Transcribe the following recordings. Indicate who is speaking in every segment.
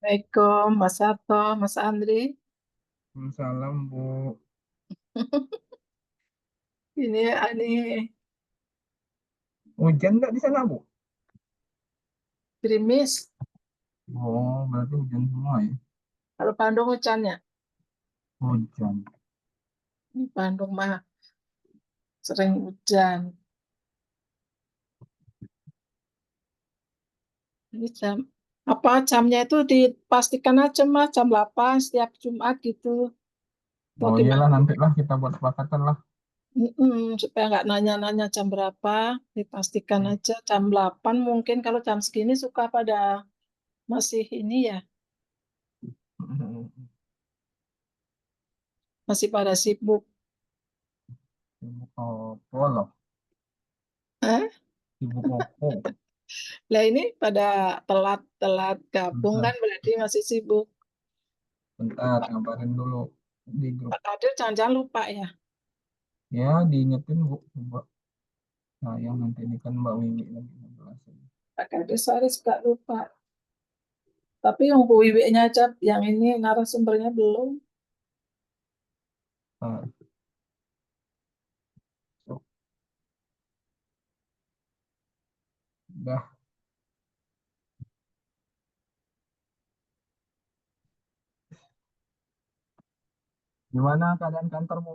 Speaker 1: Assalamualaikum, Mas Sarto, Mas Andri.
Speaker 2: Salam Bu.
Speaker 1: Ini
Speaker 2: Hujan nggak di sana Bu?
Speaker 1: gerimis.
Speaker 2: Oh, berarti hujan semua ya?
Speaker 1: Kalau Bandung hujannya,
Speaker 2: Hujan.
Speaker 1: di Bandung mah sering hujan. Ini jamnya itu dipastikan aja Mas, jam 8 setiap Jumat gitu. Atau
Speaker 2: Oh
Speaker 1: gimana?
Speaker 2: iyalah nantilah kita buat kesepakatan lah.
Speaker 1: Supaya nggak nanya-nanya jam berapa, dipastikan aja jam 8 mungkin kalau jam segini suka pada masih ini ya, masih pada sibuk.
Speaker 2: Sibuk opo loh?
Speaker 1: Hah?
Speaker 2: Sibuk opo?
Speaker 1: Lah ini pada telat-telat gabung
Speaker 2: Bentar,
Speaker 1: kan berarti masih sibuk.
Speaker 2: bentar, ngabarin dulu di grup.
Speaker 1: Pak Kadir jangan-jangan lupa ya.
Speaker 2: Ya, diingetin Bu. Coba. Sayang nanti ini kan Mbak Wiwi lagi ngejelasin.
Speaker 1: Pak Kadir sorry suka lupa. Tapi yang Bu Wiwi-nya aja, yang ini narasumbernya belum.
Speaker 2: Bentar. So, udah. Gimana keadaan kantor Bu?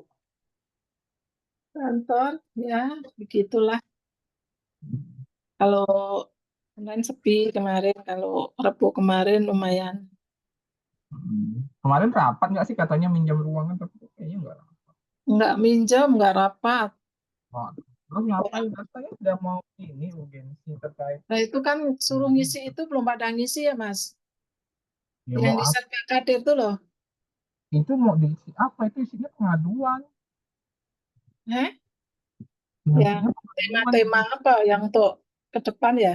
Speaker 1: Kantor, ya begitulah. Kalau online sepi kemarin, kalau Rabu kemarin lumayan.
Speaker 2: Kemarin rapat nggak sih katanya minjam ruangan tapi kayaknya nggak rapat.
Speaker 1: Nggak minjem, nggak rapat.
Speaker 2: Wah, terus
Speaker 1: Orang,
Speaker 2: ngapain? Katanya udah mau ini urgensi terkait.
Speaker 1: nah itu kan suruh ngisi itu belum pada ngisi ya Mas.
Speaker 2: Ya
Speaker 1: Yang
Speaker 2: mau
Speaker 1: di
Speaker 2: apa?
Speaker 1: Pak Kadir itu loh.
Speaker 2: Itu mau diisi apa? Itu isinya pengaduan.
Speaker 1: Eh?
Speaker 2: Ya,
Speaker 1: Yang
Speaker 2: isinya pengaduan
Speaker 1: tema-tema
Speaker 2: itu.
Speaker 1: apa yang untuk ke depan ya?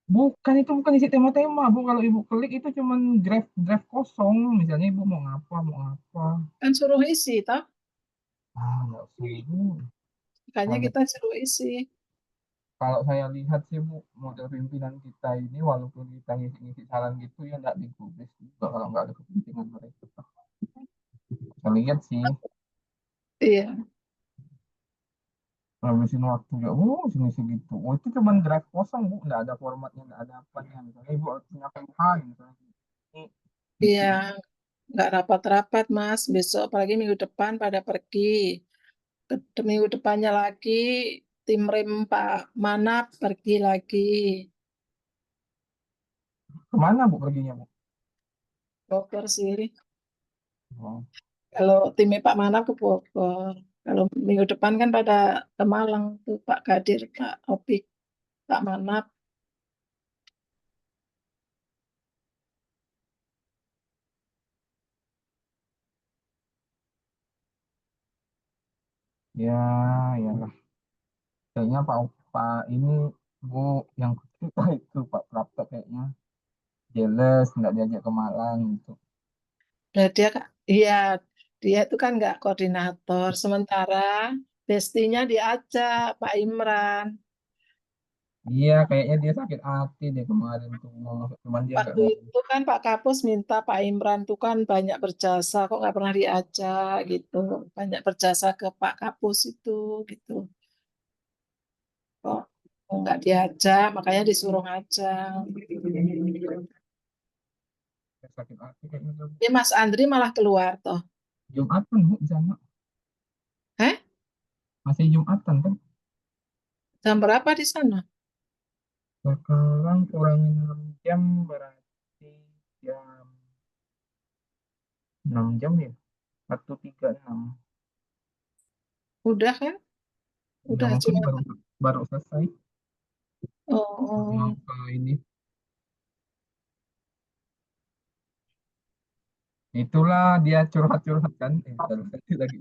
Speaker 2: Bukan itu bukan isi tema-tema, Bu. Kalau Ibu klik itu cuman draft draft kosong. Misalnya Ibu mau ngapa, mau apa.
Speaker 1: Kan suruh isi, toh?
Speaker 2: Nggak usah Ibu.
Speaker 1: Makanya
Speaker 2: Kalau
Speaker 1: kita suruh isi.
Speaker 2: kalau saya lihat sih Bu, model pimpinan kita ini walaupun kita ngisi-ngisi saran gitu ya nggak digubris juga kalau nggak ada kepentingan mereka. Saya lihat sih,
Speaker 1: Iya,
Speaker 2: ngabisin waktu ya, sini segitu. Oh, itu cuman draft kosong Bu, nggak ada formatnya, nggak ada apanya. Misalnya Ibu harus punya keluhan, misalnya ini
Speaker 1: iya,
Speaker 2: isi.
Speaker 1: nggak rapat-rapat, Mas. Besok, apalagi minggu depan pada pergi. Minggu depannya lagi, tim rem Pak Manap pergi lagi.
Speaker 2: Kemana Bu perginya Bu?
Speaker 1: Bogor sih.
Speaker 2: Oh,
Speaker 1: Kalau timnya Pak Manap ke Bogor. Kalau minggu depan kan pada ke Malang tuh Pak Kadir, Pak Opik, Pak Manap.
Speaker 2: ya, ya lah. Kayaknya Pak ini Bu yang kita itu Pak Prapto kayaknya jealous nggak diajak ke Malang gitu.
Speaker 1: Nah, iya, dia itu kan nggak koordinator. Sementara bestinya diajak Pak Imran.
Speaker 2: Iya, kayaknya dia sakit hati deh kemarin tuh ngomong, cuman dia nggak
Speaker 1: Waktu
Speaker 2: ngomong.
Speaker 1: itu kan Pak Kapus minta Pak Imran tuh kan banyak berjasa, kok nggak pernah diajak gitu. Banyak berjasa ke Pak Kapus itu gitu. Kok nggak diajak, makanya disuruh ngajak.
Speaker 2: Dia sakit hati kayaknya tuh.
Speaker 1: Ini Mas Andri malah keluar toh.
Speaker 2: Jumatan Bu di sana.
Speaker 1: Eh?
Speaker 2: Masih Jumatan kan?
Speaker 1: Jam berapa di sana?
Speaker 2: Sekarang kurangin 6 jam berarti jam 6 jam ya? 1.36.
Speaker 1: Udah kan?
Speaker 2: Ya
Speaker 1: Udah
Speaker 2: mungkin
Speaker 1: cuma.
Speaker 2: baru baru selesai.
Speaker 1: Oh,
Speaker 2: Mau
Speaker 1: oh.
Speaker 2: ke ini. Itulah dia curhat-curhat kan. Tadi lagi.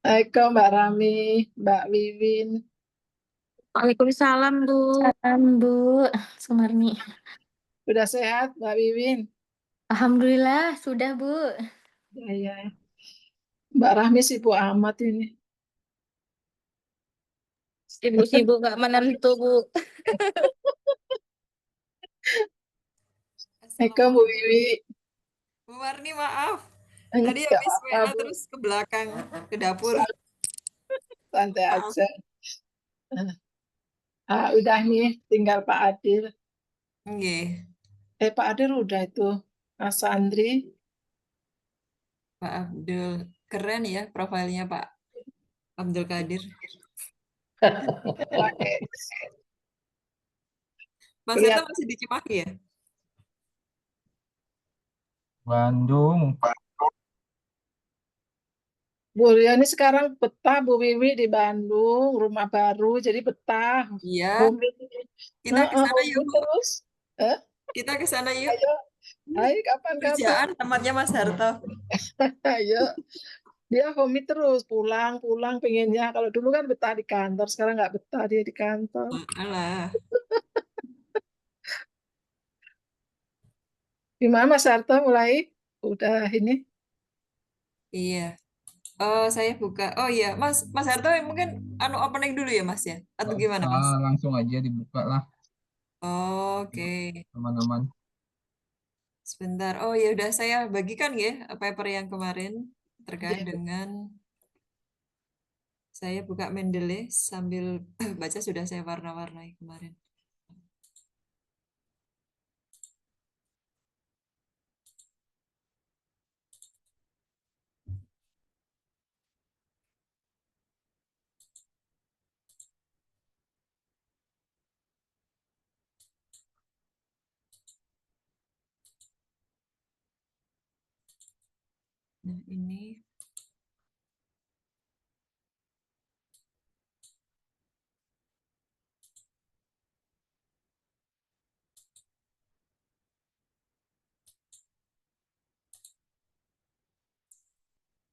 Speaker 1: Assalamualaikum Mbak Rami, Mbak Wiwin.
Speaker 3: Waalaikumsalam, Bu. Salam, Bu Sumarni.
Speaker 1: Udah sehat Mbak Wiwin?
Speaker 3: Alhamdulillah, sudah, Bu.
Speaker 1: Ya, ya. Mbak Rahmi sibuk amat ini.
Speaker 3: Sibuk-sibuk gak menentu, Bu.
Speaker 1: Assalamualaikum Bu Wiwi.
Speaker 4: Bu Warni, maaf.
Speaker 1: Enggak
Speaker 4: Tadi habis
Speaker 1: apa-apa
Speaker 4: WA
Speaker 1: Bu,
Speaker 4: terus ke belakang, ke dapur.
Speaker 1: santai
Speaker 4: Maaf.
Speaker 1: aja. Udah nih, tinggal Pak Adil.
Speaker 4: Nggih,
Speaker 1: Pak Adil udah itu, Mas Andri.
Speaker 4: Pak Abdul. Keren ya profilnya Pak Abdul Qadir.
Speaker 1: Pakai
Speaker 4: Mas Seto
Speaker 1: lihat
Speaker 4: masih di Cimahi ya?
Speaker 2: Bandung.
Speaker 1: Bu Riani sekarang betah Bu Wiwi di Bandung, rumah baru, jadi betah.
Speaker 4: Iya,
Speaker 1: Homey,
Speaker 4: kita ke sana yuk,
Speaker 1: homey
Speaker 4: Bu.
Speaker 1: terus. Eh,
Speaker 4: Kita ke sana yuk.
Speaker 1: ayo, ayo kapan-kapan.
Speaker 4: Kerjaan tempatnya Mas Harto.
Speaker 1: Ayo, dia homey terus, pulang-pulang pengennya. Kalau dulu kan betah di kantor, sekarang nggak betah dia di kantor.
Speaker 4: Alah.
Speaker 1: Gimana Mas Harto mulai? Udah ini?
Speaker 4: Iya. Saya buka. Oh iya, Mas Harto mungkin opening dulu ya, Mas ya? Atau
Speaker 2: Nggak
Speaker 4: gimana, Mas?
Speaker 2: usah, langsung aja dibuka lah
Speaker 4: Oke.
Speaker 2: teman-teman.
Speaker 4: Sebentar. Oh ya udah saya bagikan ya paper yang kemarin terkait
Speaker 1: Iya.
Speaker 4: dengan saya buka Mendeley sambil baca sudah saya warna-warnai kemarin. Nah, ini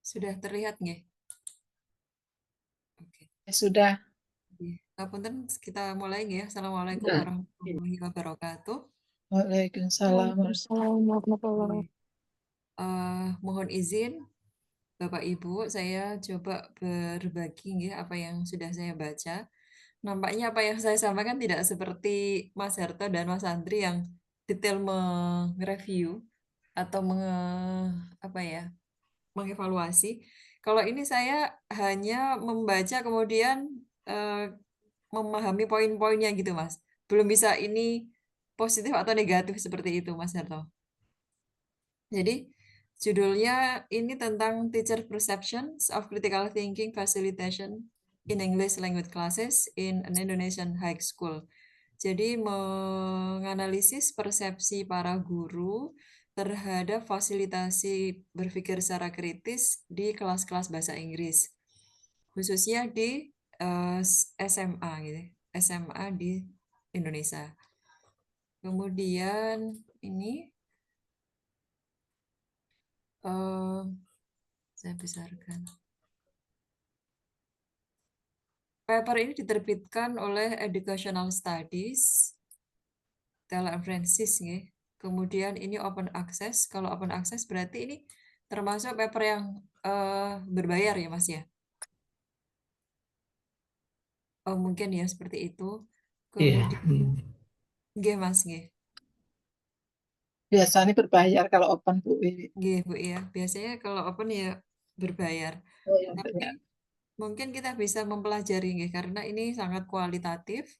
Speaker 4: sudah terlihat nggih? Oke.
Speaker 1: Sudah.
Speaker 4: Ngapunten kita mulai nggih ya. Assalamualaikum
Speaker 1: Sudah.
Speaker 4: warahmatullahi wabarakatuh.
Speaker 1: Waalaikumsalam.
Speaker 3: Waalaikumsalam warahmatullahi
Speaker 4: Oke. Mohon izin Bapak Ibu, saya coba berbagi nggih apa yang sudah saya baca. Nampaknya apa yang saya sampaikan tidak seperti Mas Harto dan Mas Andri yang detail mereview atau apa ya, mengevaluasi. Kalau ini saya hanya membaca kemudian memahami poin-poinnya gitu, Mas. Belum bisa ini positif atau negatif seperti itu, Mas Harto. Jadi judulnya ini tentang teacher perceptions of critical thinking facilitation in English language classes in an Indonesian high school. Jadi menganalisis persepsi para guru terhadap fasilitasi berpikir secara kritis di kelas-kelas bahasa Inggris, khususnya di SMA gitu, SMA di Indonesia. Kemudian ini saya besarkan. Paper ini diterbitkan oleh Educational Studies, Taylor Francis, ya. Kemudian ini open access. Kalau open access berarti ini termasuk paper yang berbayar ya, Mas ya? Oh, mungkin ya seperti itu.
Speaker 1: Iya.
Speaker 4: Kemudian, nggih, Mas, nggih.
Speaker 1: Biasanya berbayar kalau open Bu Wiwi.
Speaker 4: Nggih, Bu ya. Biasanya kalau open ya berbayar.
Speaker 1: Oh, ya,
Speaker 4: Tapi
Speaker 1: banyak.
Speaker 4: mungkin kita bisa mempelajari nggih karena ini sangat kualitatif.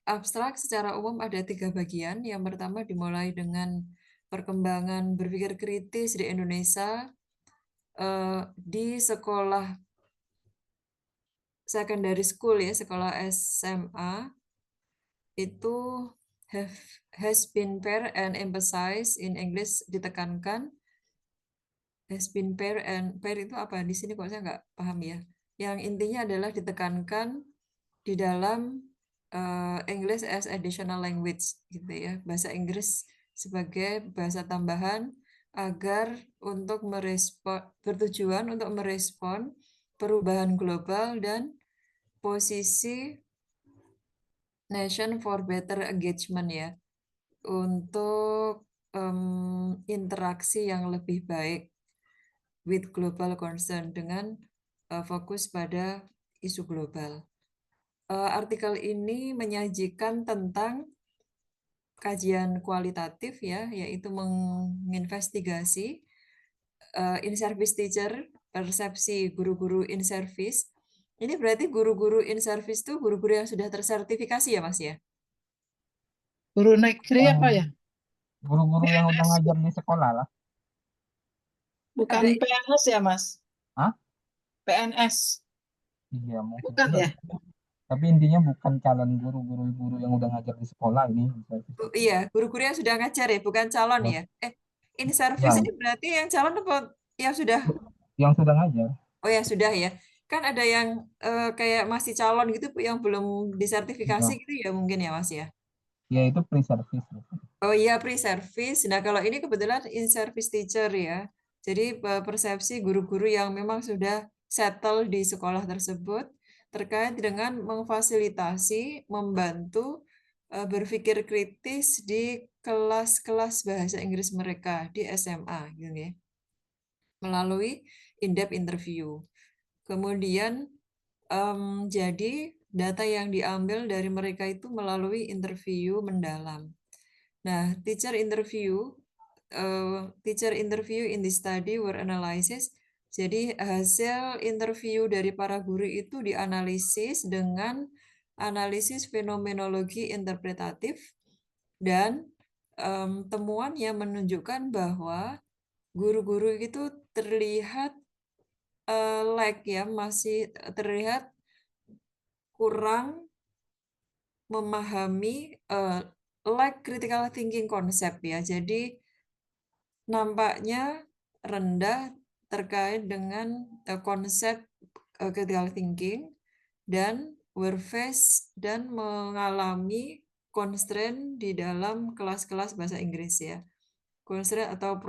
Speaker 4: Abstrak secara umum ada 3 bagian. Yang pertama dimulai dengan perkembangan berpikir kritis di Indonesia di sekolah secondary school ya, sekolah SMA itu has been paired and emphasized in English ditekankan. Has been paired and pair itu apa? Di sini kok saya nggak paham ya. Yang intinya adalah ditekankan di dalam English as additional language gitu ya, bahasa Inggris sebagai bahasa tambahan agar untuk bertujuan untuk merespon perubahan global dan posisi nation for better engagement ya, untuk interaksi yang lebih baik with global concern dengan fokus pada isu global. artikel ini menyajikan tentang kajian kualitatif ya, yaitu menginvestigasi in-service teacher, persepsi guru-guru in-service. Ini berarti guru-guru in-service itu guru-guru yang sudah tersertifikasi ya, Mas ya?
Speaker 1: Guru negeri apa ya?
Speaker 2: Guru-guru yang udah
Speaker 1: PNS,
Speaker 2: ngajar di sekolah lah.
Speaker 1: bukan
Speaker 4: Ada
Speaker 1: PNS ya, Mas?
Speaker 2: Hah?
Speaker 1: PNS,
Speaker 2: Iya, mungkin
Speaker 1: bukan
Speaker 2: juga.
Speaker 1: ya?
Speaker 2: Tapi intinya bukan calon guru yang udah ngajar di sekolah ini.
Speaker 4: Iya, guru-guru yang sudah ngajar ya, bukan calon ya. In-service
Speaker 2: Ya,
Speaker 4: ini berarti yang calon apa yang sudah?
Speaker 2: yang sudah ngajar.
Speaker 4: Oh ya sudah ya. Kan ada yang kayak masih calon gitu yang belum disertifikasi
Speaker 2: Ya,
Speaker 4: gitu ya mungkin ya Mas ya.
Speaker 2: ya itu pre-service.
Speaker 4: Oh iya pre-service. Nah kalau ini kebetulan in-service teacher ya. Jadi persepsi guru-guru yang memang sudah settle di sekolah tersebut terkait dengan memfasilitasi, membantu berpikir kritis di kelas-kelas bahasa Inggris mereka di SMA gitu ya. Melalui in-depth interview. Kemudian jadi data yang diambil dari mereka itu melalui interview mendalam. Nah, teacher interview in the study were analysis. Jadi hasil interview dari para guru itu dianalisis dengan analisis fenomenologi interpretatif dan temuannya menunjukkan bahwa guru-guru itu terlihat lag ya, masih terlihat kurang memahami lag critical thinking konsep ya. Jadi nampaknya rendah terkait dengan konsep critical thinking dan were faced dan mengalami constraint di dalam kelas-kelas bahasa Inggris ya. Constraint atau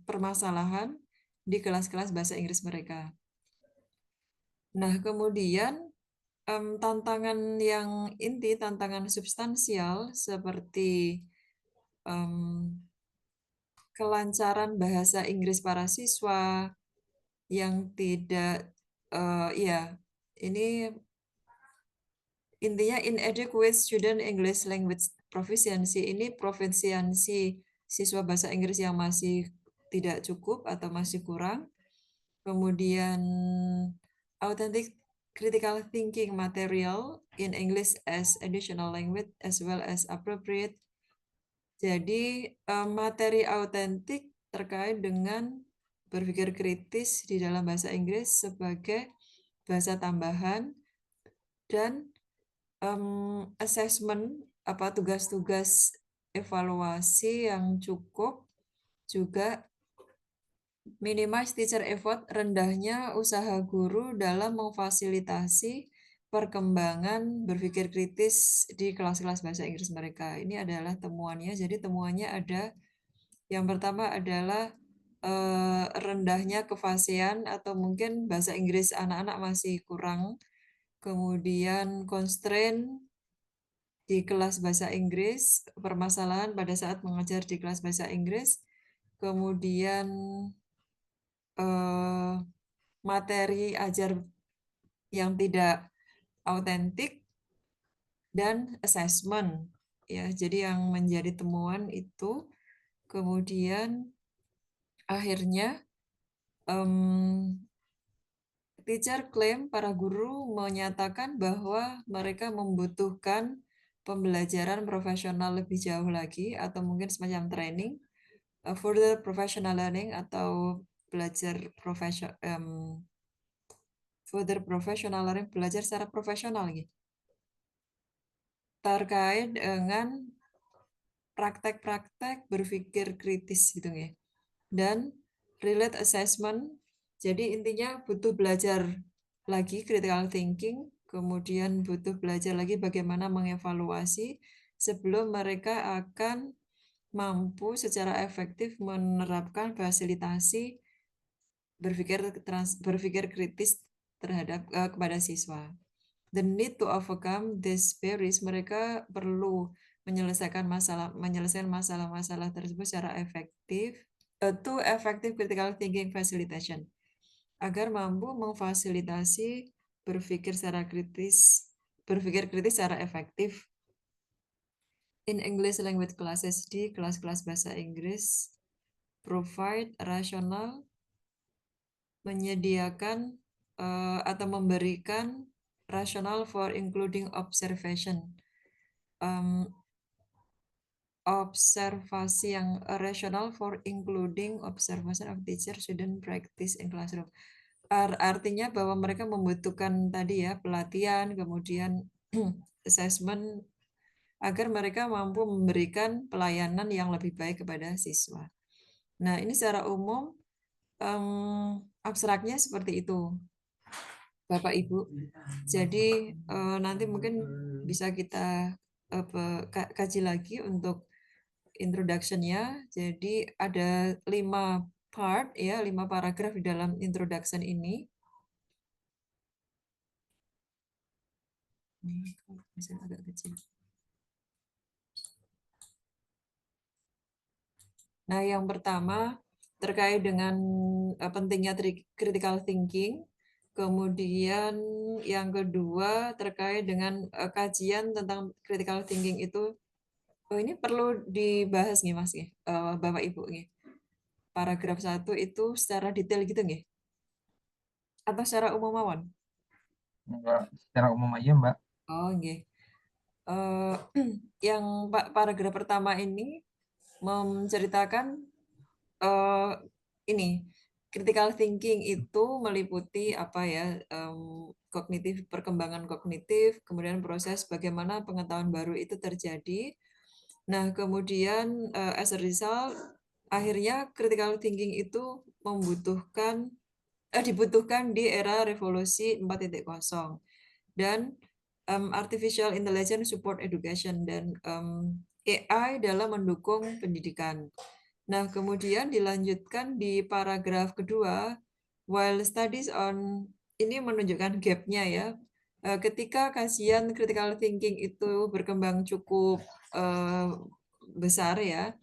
Speaker 4: permasalahan di kelas-kelas bahasa Inggris mereka. Nah, kemudian tantangan yang inti, tantangan substansial seperti kelancaran bahasa Inggris para siswa yang tidak, ya ini intinya inadequate student English language proficiency, ini proficiency siswa bahasa Inggris yang masih tidak cukup atau masih kurang. Kemudian authentic critical thinking material in English as additional language as well as appropriate. Jadi materi autentik terkait dengan berpikir kritis di dalam bahasa Inggris sebagai bahasa tambahan dan assessment apa tugas-tugas evaluasi yang cukup, juga minimize teacher effort, rendahnya usaha guru dalam memfasilitasi perkembangan berpikir kritis di kelas-kelas bahasa Inggris mereka. Ini adalah temuannya. Jadi temuannya ada, yang pertama adalah rendahnya kefasihan atau mungkin bahasa Inggris anak-anak masih kurang. Kemudian constraint di kelas bahasa Inggris, permasalahan pada saat mengajar di kelas bahasa Inggris. Kemudian materi ajar yang tidak autentik dan assessment ya. Jadi yang menjadi temuan itu kemudian akhirnya teacher claim para guru menyatakan bahwa mereka membutuhkan pembelajaran profesional lebih jauh lagi atau mungkin semacam training, further professional learning atau belajar further professional learning, belajar secara profesional gitu. Terkait dengan praktek-praktek berpikir kritis gitu ya. Dan relate assessment, jadi intinya butuh belajar lagi critical thinking, kemudian butuh belajar lagi bagaimana mengevaluasi sebelum mereka akan mampu secara efektif menerapkan fasilitasi berpikir kritis terhadap kepada siswa. The need to overcome these barriers, mereka perlu menyelesaikan masalah-masalah tersebut secara efektif, to effective critical thinking facilitation, agar mampu memfasilitasi berpikir secara kritis berpikir kritis secara efektif. In English language classes di kelas-kelas bahasa Inggris, provide rational, menyediakan atau memberikan rational for including observation. Observasi yang rational for including observation of teacher student practice in classroom. Artinya bahwa mereka membutuhkan tadi ya pelatihan, kemudian assessment agar mereka mampu memberikan pelayanan yang lebih baik kepada siswa. Nah, ini secara umum abstraknya seperti itu, Bapak Ibu. Jadi nanti mungkin bisa kita kaji lagi untuk introduction-nya. Jadi ada 5 part ya, 5 paragraf di dalam introduction ini. Ini bisa agak kecil. Nah, yang pertama terkait dengan pentingnya critical thinking. Kemudian yang kedua terkait dengan kajian tentang critical thinking itu. Oh, ini perlu dibahas nih Mas nih, Bapak Ibu nih. Paragraf 1 itu secara detail gitu nggih? Atau secara umum mawon?
Speaker 2: Enggak, secara umum aja Mbak.
Speaker 4: Oh, nggih. Yang paragraf pertama ini menceritakan ini critical thinking itu meliputi apa ya, kognitif, perkembangan kognitif, kemudian proses bagaimana pengetahuan baru itu terjadi. Nah, kemudian as a result, akhirnya critical thinking itu dibutuhkan di era revolusi 4.0 dan artificial intelligence support education dan AI dalam mendukung pendidikan. Nah, kemudian dilanjutkan di paragraf kedua, while studies on ini menunjukkan gap-nya ya. Ketika kajian critical thinking itu berkembang cukup besar ya,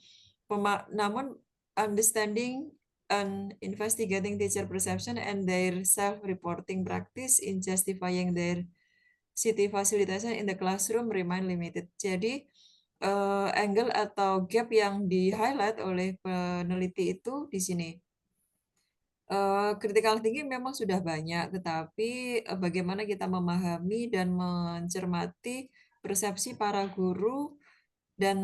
Speaker 4: namun understanding and investigating teacher perception and their self-reporting practice in justifying their city facilitation in the classroom remain limited. Jadi angle atau gap yang di-highlight oleh peneliti itu di sini. Critical thinking memang sudah banyak, tetapi bagaimana kita memahami dan mencermati persepsi para guru dan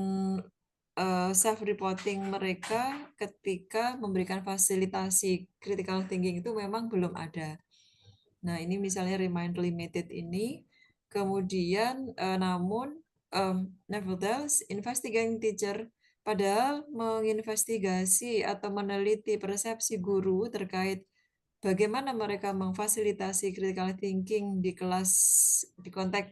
Speaker 4: self-reporting mereka ketika memberikan fasilitasi critical thinking itu memang belum ada. Nah, ini misalnya remain limited ini. Kemudian namun nevertheless investigating teacher padahal menginvestigasi atau meneliti persepsi guru terkait bagaimana mereka memfasilitasi critical thinking di kelas, di konteks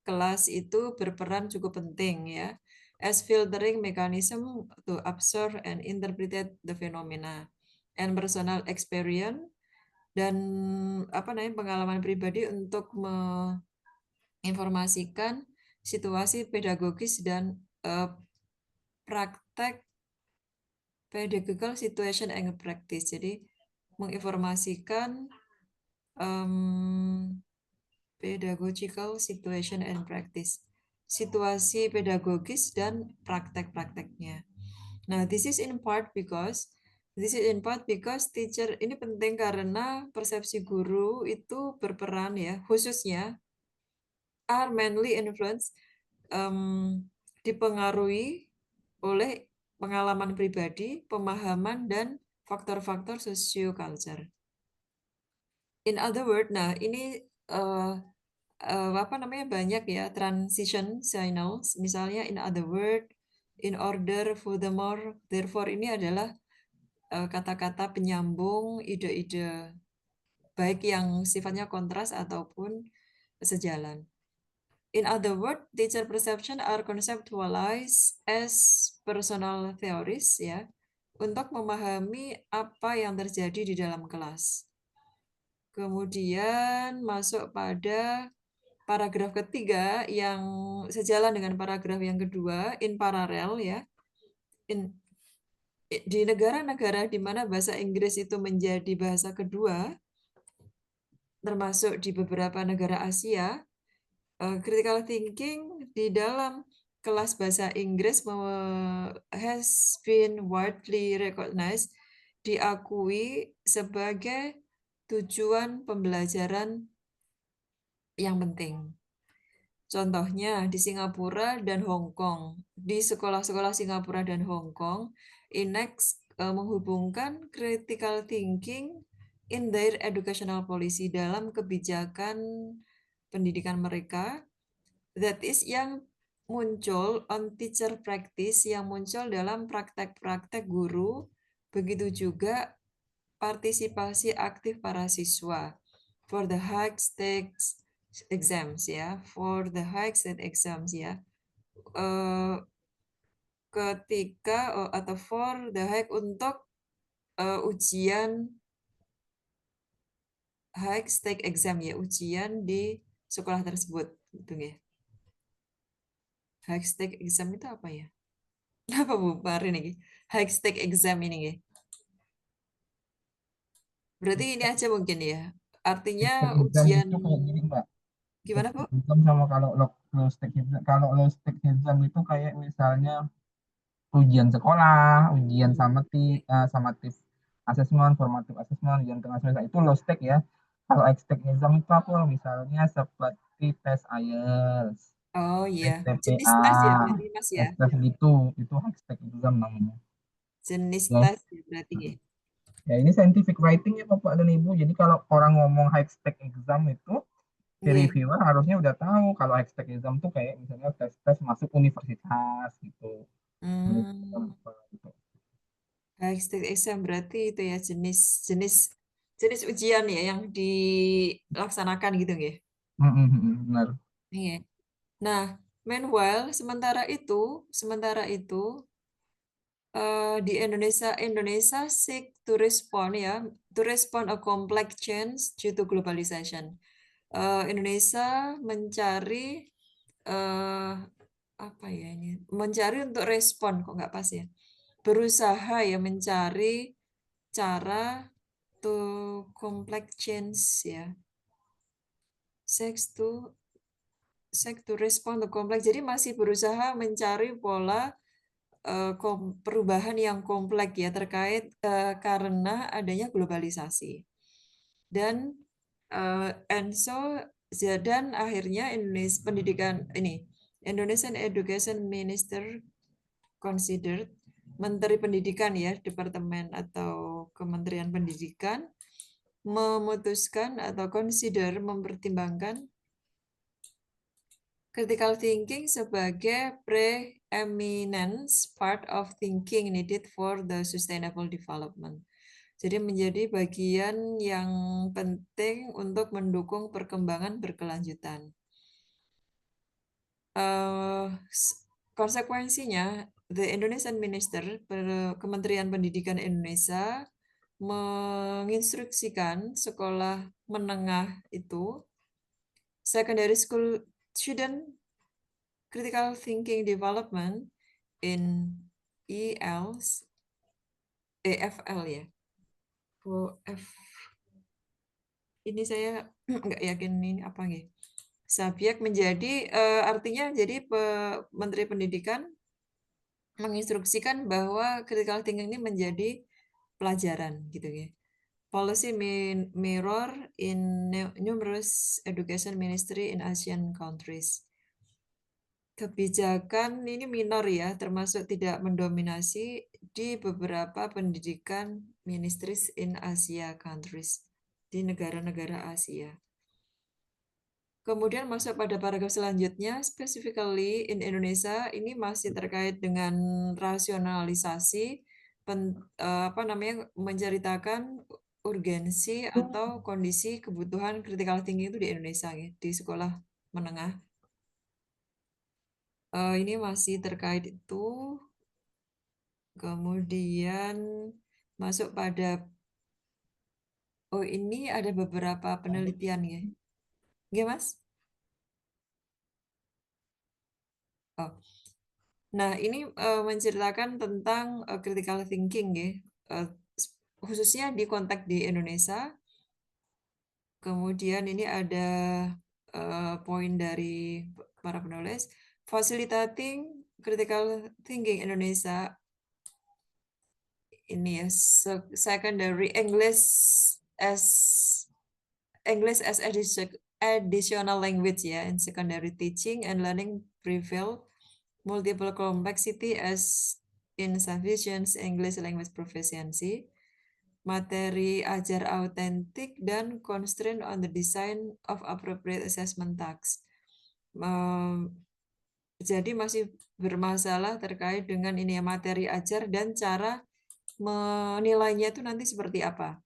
Speaker 4: kelas itu berperan cukup penting ya, as filtering mechanism to observe and interpret the phenomena and personal experience dan pengalaman pribadi untuk menginformasikan situasi pedagogis dan praktek pedagogical situation and practice. Jadi menginformasikan pedagogical situation and practice, situasi pedagogis dan praktek-prakteknya. Nah, this is in part because teacher ini penting karena persepsi guru itu berperan ya, khususnya are mainly influenced, dipengaruhi oleh pengalaman pribadi, pemahaman, dan faktor-faktor socio-culture. In other words, nah ini banyak ya transition signals, misalnya in other words, in order, furthermore, therefore ini adalah kata-kata penyambung ide-ide baik yang sifatnya kontras ataupun sejalan. In other words, teacher perception are conceptualized as personal theories ya, untuk memahami apa yang terjadi di dalam kelas. Kemudian masuk pada paragraf ketiga yang sejalan dengan paragraf yang kedua, in parallel ya. Di negara-negara di mana bahasa Inggris itu menjadi bahasa kedua, termasuk di beberapa negara Asia, critical thinking di dalam kelas bahasa Inggris has been widely recognized, diakui sebagai tujuan pembelajaran yang penting. Contohnya di Singapura dan Hong Kong. Di sekolah-sekolah Singapura dan Hong Kong, INEX menghubungkan critical thinking in their educational policy dalam kebijakan pendidikan mereka. That is yang muncul on teacher practice, yang muncul dalam praktek-praktek guru, begitu juga partisipasi aktif para siswa for the high stakes exams ya, for the high stakes exams ya. Ketika atau for the high untuk ujian high stake exam ya, ujian di sekolah tersebut gitu ya. High stake exam itu apa ya? Apa Bu Marin ini? High stake exam ini ya. Berarti ini aja mungkin ya. Artinya
Speaker 2: Exam
Speaker 4: ujian
Speaker 2: itu kayak gini Mbak.
Speaker 4: gimana Bu?
Speaker 2: Exam sama low stake exam. Kalau low stake exam itu kayak misalnya ujian sekolah, ujian summative assessment, formative assessment, ujian tengah semester itu low stake ya. Kalau high stake exam itu apa? Misalnya seperti tes IELTS,
Speaker 4: Oh iya, jenis
Speaker 2: STPA,
Speaker 4: tes ya berarti Mas ya.
Speaker 2: tes gitu, itu high stake exam namanya.
Speaker 4: Jenis
Speaker 2: Ya,
Speaker 4: tes ya berarti ya.
Speaker 2: ya ini scientific writing ya Bapak dan Ibu. Jadi kalau orang ngomong high stake exam itu, si
Speaker 4: Iya.
Speaker 2: reviewer harusnya udah tahu kalau high stake exam tuh kayak misalnya tes-tes masuk universitas gitu.
Speaker 4: Hmm,
Speaker 2: Gitu.
Speaker 4: high stake exam berarti itu ya jenis jenis jenis ujian ya yang dilaksanakan gitu ya.
Speaker 2: Benar.
Speaker 4: Iya. Nah, meanwhile sementara itu di Indonesia seek to respond ya, to respond a complex change due to globalization. Indonesia mencari apa ya ini? Mencari untuk respon kok nggak pas ya? Berusaha ya mencari cara to complex change ya. Seek to respond to complex. Jadi masih berusaha mencari pola perubahan yang kompleks ya terkait karena adanya globalisasi. Dan and so dan akhirnya Indonesian Education Minister considered Menteri Pendidikan ya, Departemen atau Kementerian Pendidikan memutuskan atau mempertimbangkan critical thinking sebagai preeminent part of thinking needed for the sustainable development. Jadi menjadi bagian yang penting untuk mendukung perkembangan berkelanjutan. Konsekuensinya, the Indonesian Minister, Kementerian Pendidikan Indonesia, menginstruksikan sekolah menengah itu, secondary school student critical thinking development in EFL ya. Ini saya nggak yakin ini apa nih. Subjek menjadi artinya jadi Menteri Pendidikan menginstruksikan bahwa critical thinking ini menjadi pelajaran gitu ya. Policy mirror in numerous education ministry in Asian countries. Kebijakan ini minor ya, termasuk tidak mendominasi di beberapa pendidikan ministries in Asia countries, di negara-negara Asia. Kemudian masuk pada paragraf selanjutnya, specifically in Indonesia, ini masih terkait dengan rasionalisasi, menceritakan urgensi atau kondisi kebutuhan critical thinking itu di Indonesia, ya, di sekolah menengah. Ini masih terkait itu. Kemudian masuk pada, ini ada beberapa penelitian ya. Iya, Mas? Oh. Nah, ini menceritakan tentang critical thinking ya. Khususnya di konteks di Indonesia. Kemudian ini ada poin dari para penulis. Facilitating Critical Thinking Indonesia ini ya, secondary as additional language ya, in secondary teaching and learning prevail multiple complexity as insufficient English language proficiency, materi ajar autentik, dan constraint on the design of appropriate assessment tasks. Jadi masih bermasalah terkait dengan ini ya, materi ajar dan cara menilainya itu nanti seperti apa.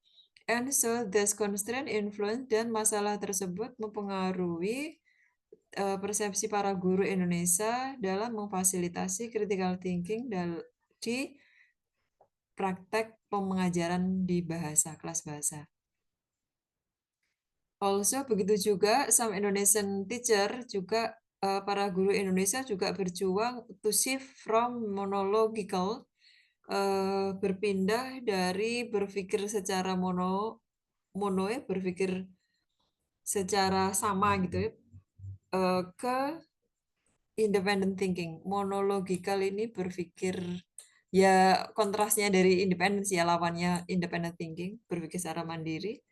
Speaker 4: And so this constraint influence, dan masalah tersebut mempengaruhi persepsi para guru Indonesia dalam memfasilitasi critical thinking di praktek pengajaran di kelas bahasa. Also begitu juga some Indonesian teacher juga para guru Indonesia juga berjuang to shift from monological, berpindah dari berpikir secara mono ya, berpikir secara sama gitu ya, ke independent thinking. Monological ini berpikir ya kontrasnya dari independence ya, lawannya independent thinking, berpikir secara mandiri,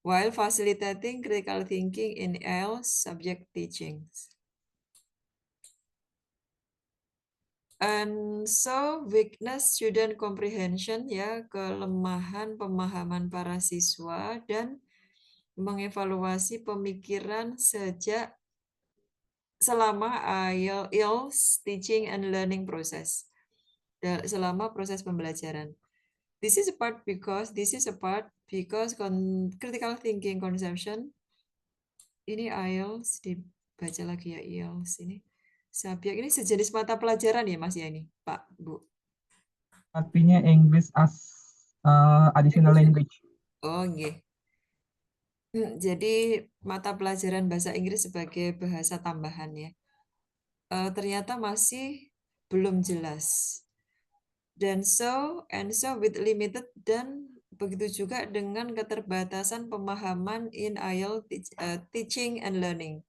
Speaker 4: while facilitating critical thinking in IELTS subject teachings. And so weakness student comprehension ya, kelemahan pemahaman para siswa dan mengevaluasi pemikiran selama IELTS teaching and learning process, selama proses pembelajaran. This is a part because critical thinking conception, ini IELTS, dibaca lagi ya IELTS ini. Subjek ini sejenis mata pelajaran ya Mas ya ini, Pak, Bu?
Speaker 2: Artinya English as additional language.
Speaker 4: Oh, nggih. Jadi mata pelajaran bahasa Inggris sebagai bahasa tambahan ya. Ternyata masih belum jelas. And so with limited, dan begitu juga dengan keterbatasan pemahaman in IELTS teaching and learning.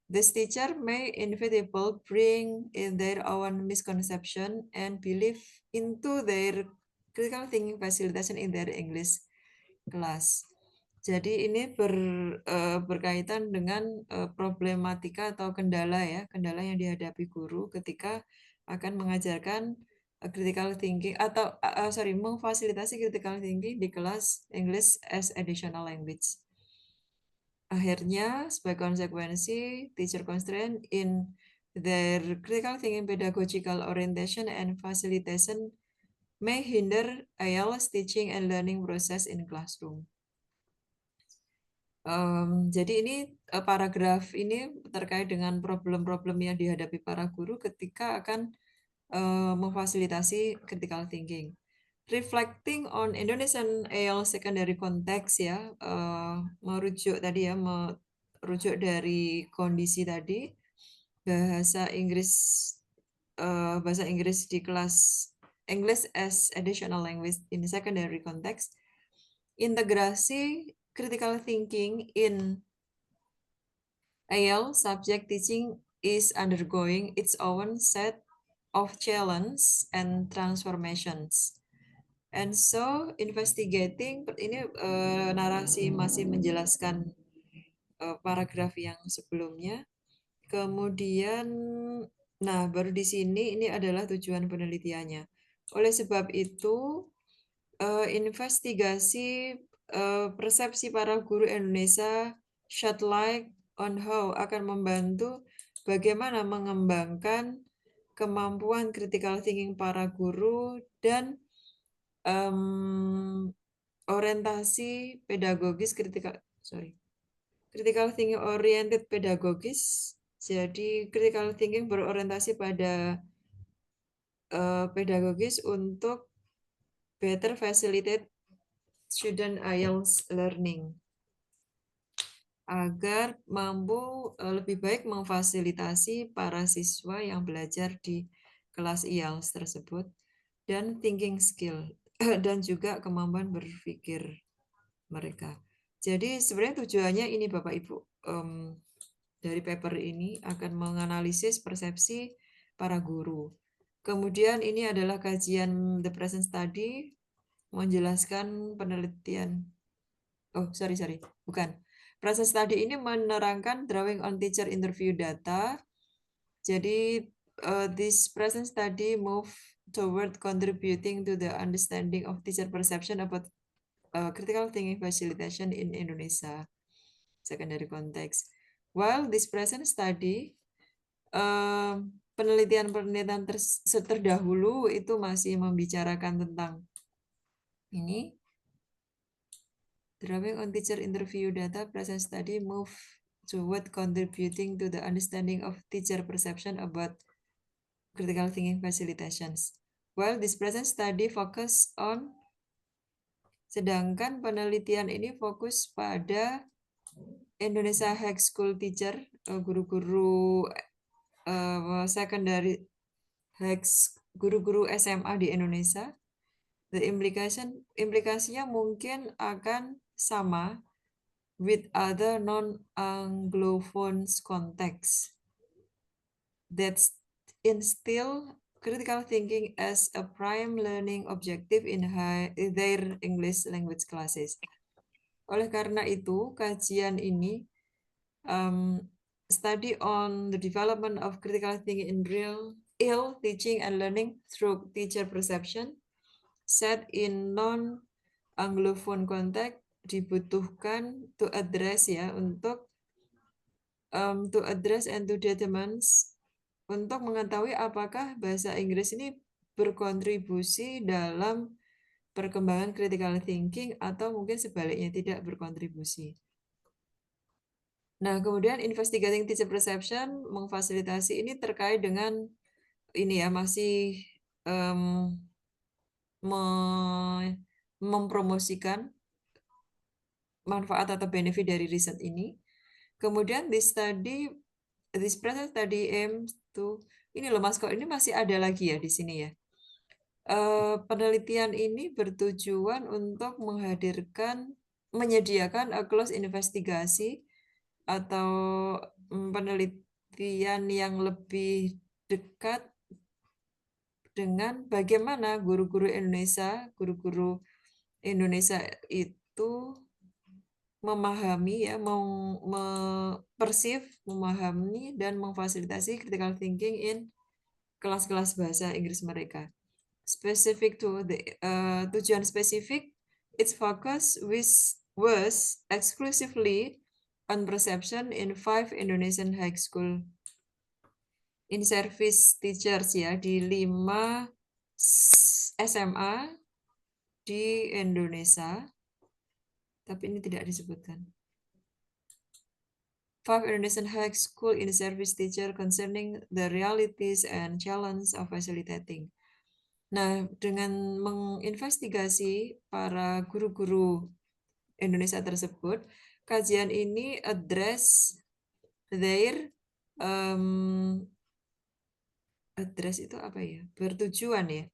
Speaker 4: This teacher may inevitably bring in their own misconception and belief into their critical thinking facilitation in their English class. Jadi ini berkaitan dengan problematika atau kendala ya, kendala yang dihadapi guru ketika akan mengajarkan critical thinking atau memfasilitasi critical thinking di kelas English as additional language. Akhirnya, sebagai konsekuensi, teacher constraint in their critical thinking pedagogical orientation and facilitation may hinder IELTS teaching and learning process in classroom. Jadi ini paragraf ini terkait dengan problem-problem yang dihadapi para guru ketika akan memfasilitasi critical thinking. Reflecting on Indonesian IELTS secondary context ya, merujuk dari kondisi tadi bahasa Inggris di kelas English as additional language in secondary context. Integrasi critical thinking in IELTS subject teaching is undergoing its own set of challenges and transformations. And so investigating, ini narasi masih menjelaskan paragraf yang sebelumnya. Kemudian, nah baru di sini ini adalah tujuan penelitiannya. Oleh sebab itu, investigasi persepsi para guru Indonesia shed light on how akan membantu bagaimana mengembangkan kemampuan critical thinking para guru dan orientasi pedagogis critical thinking oriented pedagogis. Jadi critical thinking berorientasi pada pedagogis untuk better facilitate student IELTS learning agar mampu lebih baik memfasilitasi para siswa yang belajar di kelas IELTS tersebut dan thinking skill dan juga kemampuan berpikir mereka. Jadi sebenarnya tujuannya ini Bapak Ibu, dari paper ini akan menganalisis persepsi para guru. Kemudian ini adalah kajian the present study, menjelaskan penelitian. Oh, sorry, bukan. Present study ini menerangkan drawing on teacher interview data. Jadi, this present study move toward contributing to the understanding of teacher perception about critical thinking facilitation in Indonesia, secondary context. While this present study, penelitian-penelitian terdahulu itu masih membicarakan tentang ini. Drawing on teacher interview data, present study move toward contributing to the understanding of teacher perception about critical thinking facilitations. While this present study focus on, sedangkan penelitian ini fokus pada Indonesia High School teacher, guru-guru secondary guru-guru SMA di Indonesia. The implikasinya mungkin akan sama with other non-Anglophones context that instill critical thinking as a prime learning objective in their English language classes. Oleh karena itu, kajian ini study on the development of critical thinking in real teaching and learning through teacher perception set in non-Anglophone context dibutuhkan to address ya, untuk to address and to determine, untuk mengetahui apakah bahasa Inggris ini berkontribusi dalam perkembangan critical thinking atau mungkin sebaliknya tidak berkontribusi. Nah, kemudian investigating teacher perception memfasilitasi ini terkait dengan ini ya, masih mempromosikan manfaat atau benefit dari riset ini. Kemudian this present study aims to, ini loh Mas, kok ini masih ada lagi ya di sini ya. Penelitian ini bertujuan untuk menyediakan a close investigasi atau penelitian yang lebih dekat dengan bagaimana guru-guru Indonesia itu memahami ya, memahami dan memfasilitasi critical thinking in kelas-kelas bahasa Inggris mereka. Specific to the tujuan spesifik, its focus was exclusively on perception in 5 Indonesian high school in service teachers ya, di 5 SMA di Indonesia, tapi ini tidak disebutkan. 5 Indonesian high school in service teacher concerning the realities and challenge of facilitating. Nah, dengan menginvestigasi para guru-guru Indonesia tersebut, kajian ini address their address itu apa ya? Bertujuan ya.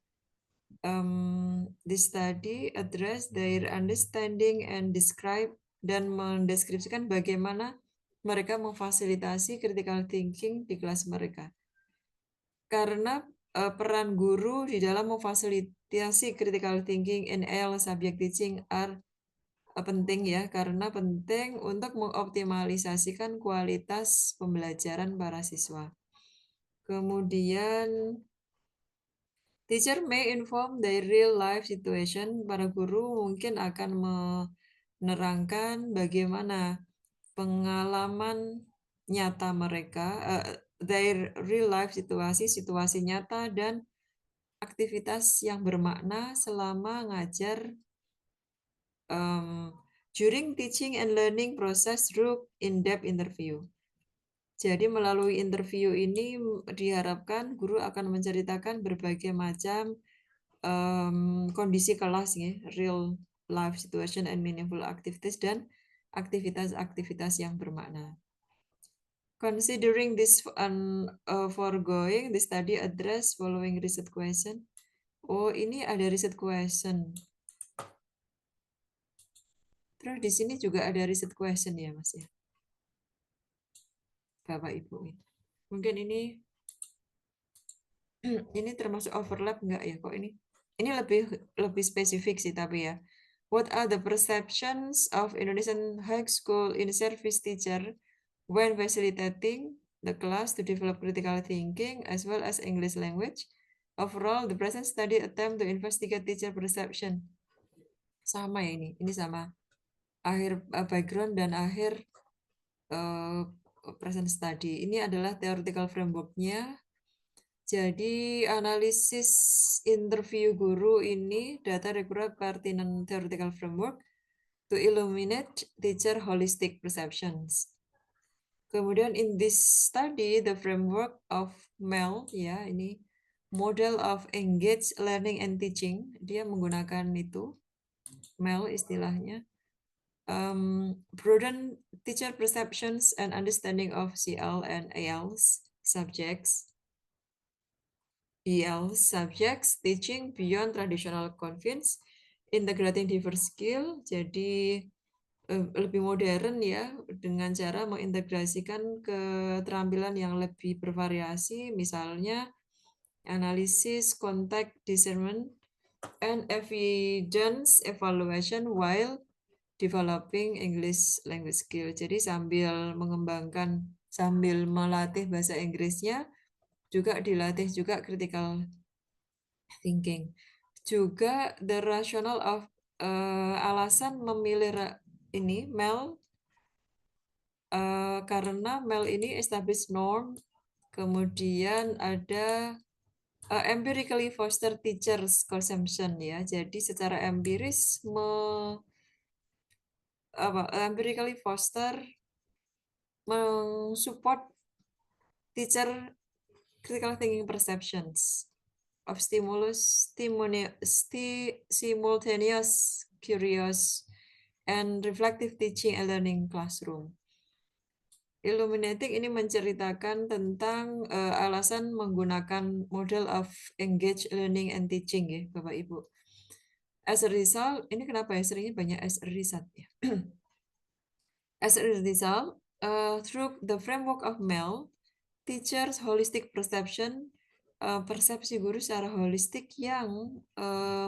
Speaker 4: This study address their understanding and describe, dan mendeskripsikan bagaimana mereka memfasilitasi critical thinking di kelas mereka. Karena peran guru di dalam memfasilitasi critical thinking in all subject teaching are penting ya, karena penting untuk mengoptimalisasikan kualitas pembelajaran para siswa. Kemudian teacher may inform their real life situation. Para guru mungkin akan menerangkan bagaimana pengalaman nyata mereka, their real life situasi nyata dan aktivitas yang bermakna selama ngajar during teaching and learning process through in-depth interview. Jadi melalui interview ini diharapkan guru akan menceritakan berbagai macam kondisi kelas ya, real life situation and meaningful activities, dan aktivitas-aktivitas yang bermakna. Considering this foregoing, the study address following research question. Oh, ini ada research question. Terus di sini juga ada research question ya, Mas ya. Bapak Ibu. Mungkin ini termasuk overlap nggak ya kok ini? Ini lebih spesifik sih tapi ya. What are the perceptions of Indonesian high school in service teacher when facilitating the class to develop critical thinking as well as English language? Overall, the present study attempt to investigate teacher perception. Sama ya ini sama. Akhir background dan akhir present study. Ini adalah theoretical framework-nya. Jadi analisis interview guru ini data required pertinent theoretical framework to illuminate teacher holistic perceptions. Kemudian in this study the framework of MEL ya ini model of engaged learning and teaching, dia menggunakan itu MEL istilahnya. Broaden teacher perceptions and understanding of CL and AL's subjects. EL subjects teaching beyond traditional confines, integrating diverse skill, jadi lebih modern ya dengan cara mengintegrasikan keterampilan yang lebih bervariasi, misalnya analisis, context discernment, and evidence evaluation while developing English language skill. Jadi sambil melatih bahasa Inggrisnya, juga dilatih juga critical thinking. Juga the rationale of alasan memilih ini MEL karena MEL ini established norm, kemudian ada empirically foster teachers consumption ya. Jadi secara empiris empirically foster mensupport teacher critical thinking perceptions of simultaneous, curious, and reflective teaching and learning classroom. Illuminating ini menceritakan tentang alasan menggunakan model of engaged learning and teaching ya Bapak Ibu. As a result, ini kenapa ya seringnya banyak as a result ya. As a result, through the framework of MEL, teachers holistic perception, persepsi guru secara holistik yang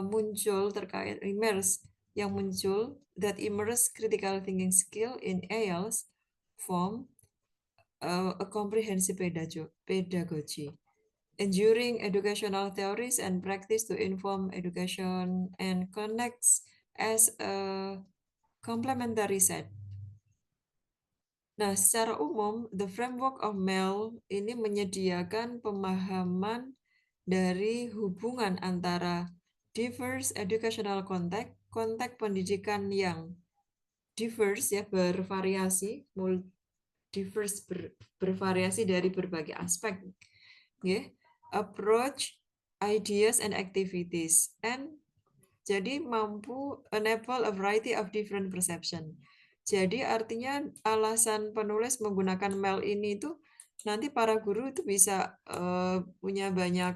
Speaker 4: muncul terkait yang muncul that immerse critical thinking skill in ALS form a comprehensive pedagogy, enduring educational theories and practice to inform education and connects as a complementary set. Nah, secara umum, the framework of MEL ini menyediakan pemahaman dari hubungan antara diverse educational context, konteks pendidikan yang diverse ya, bervariasi, bervariasi dari berbagai aspek, ya, approach, ideas and activities, and jadi mampu enable a variety of different perception. Jadi artinya alasan penulis menggunakan MEL ini itu nanti para guru itu bisa punya banyak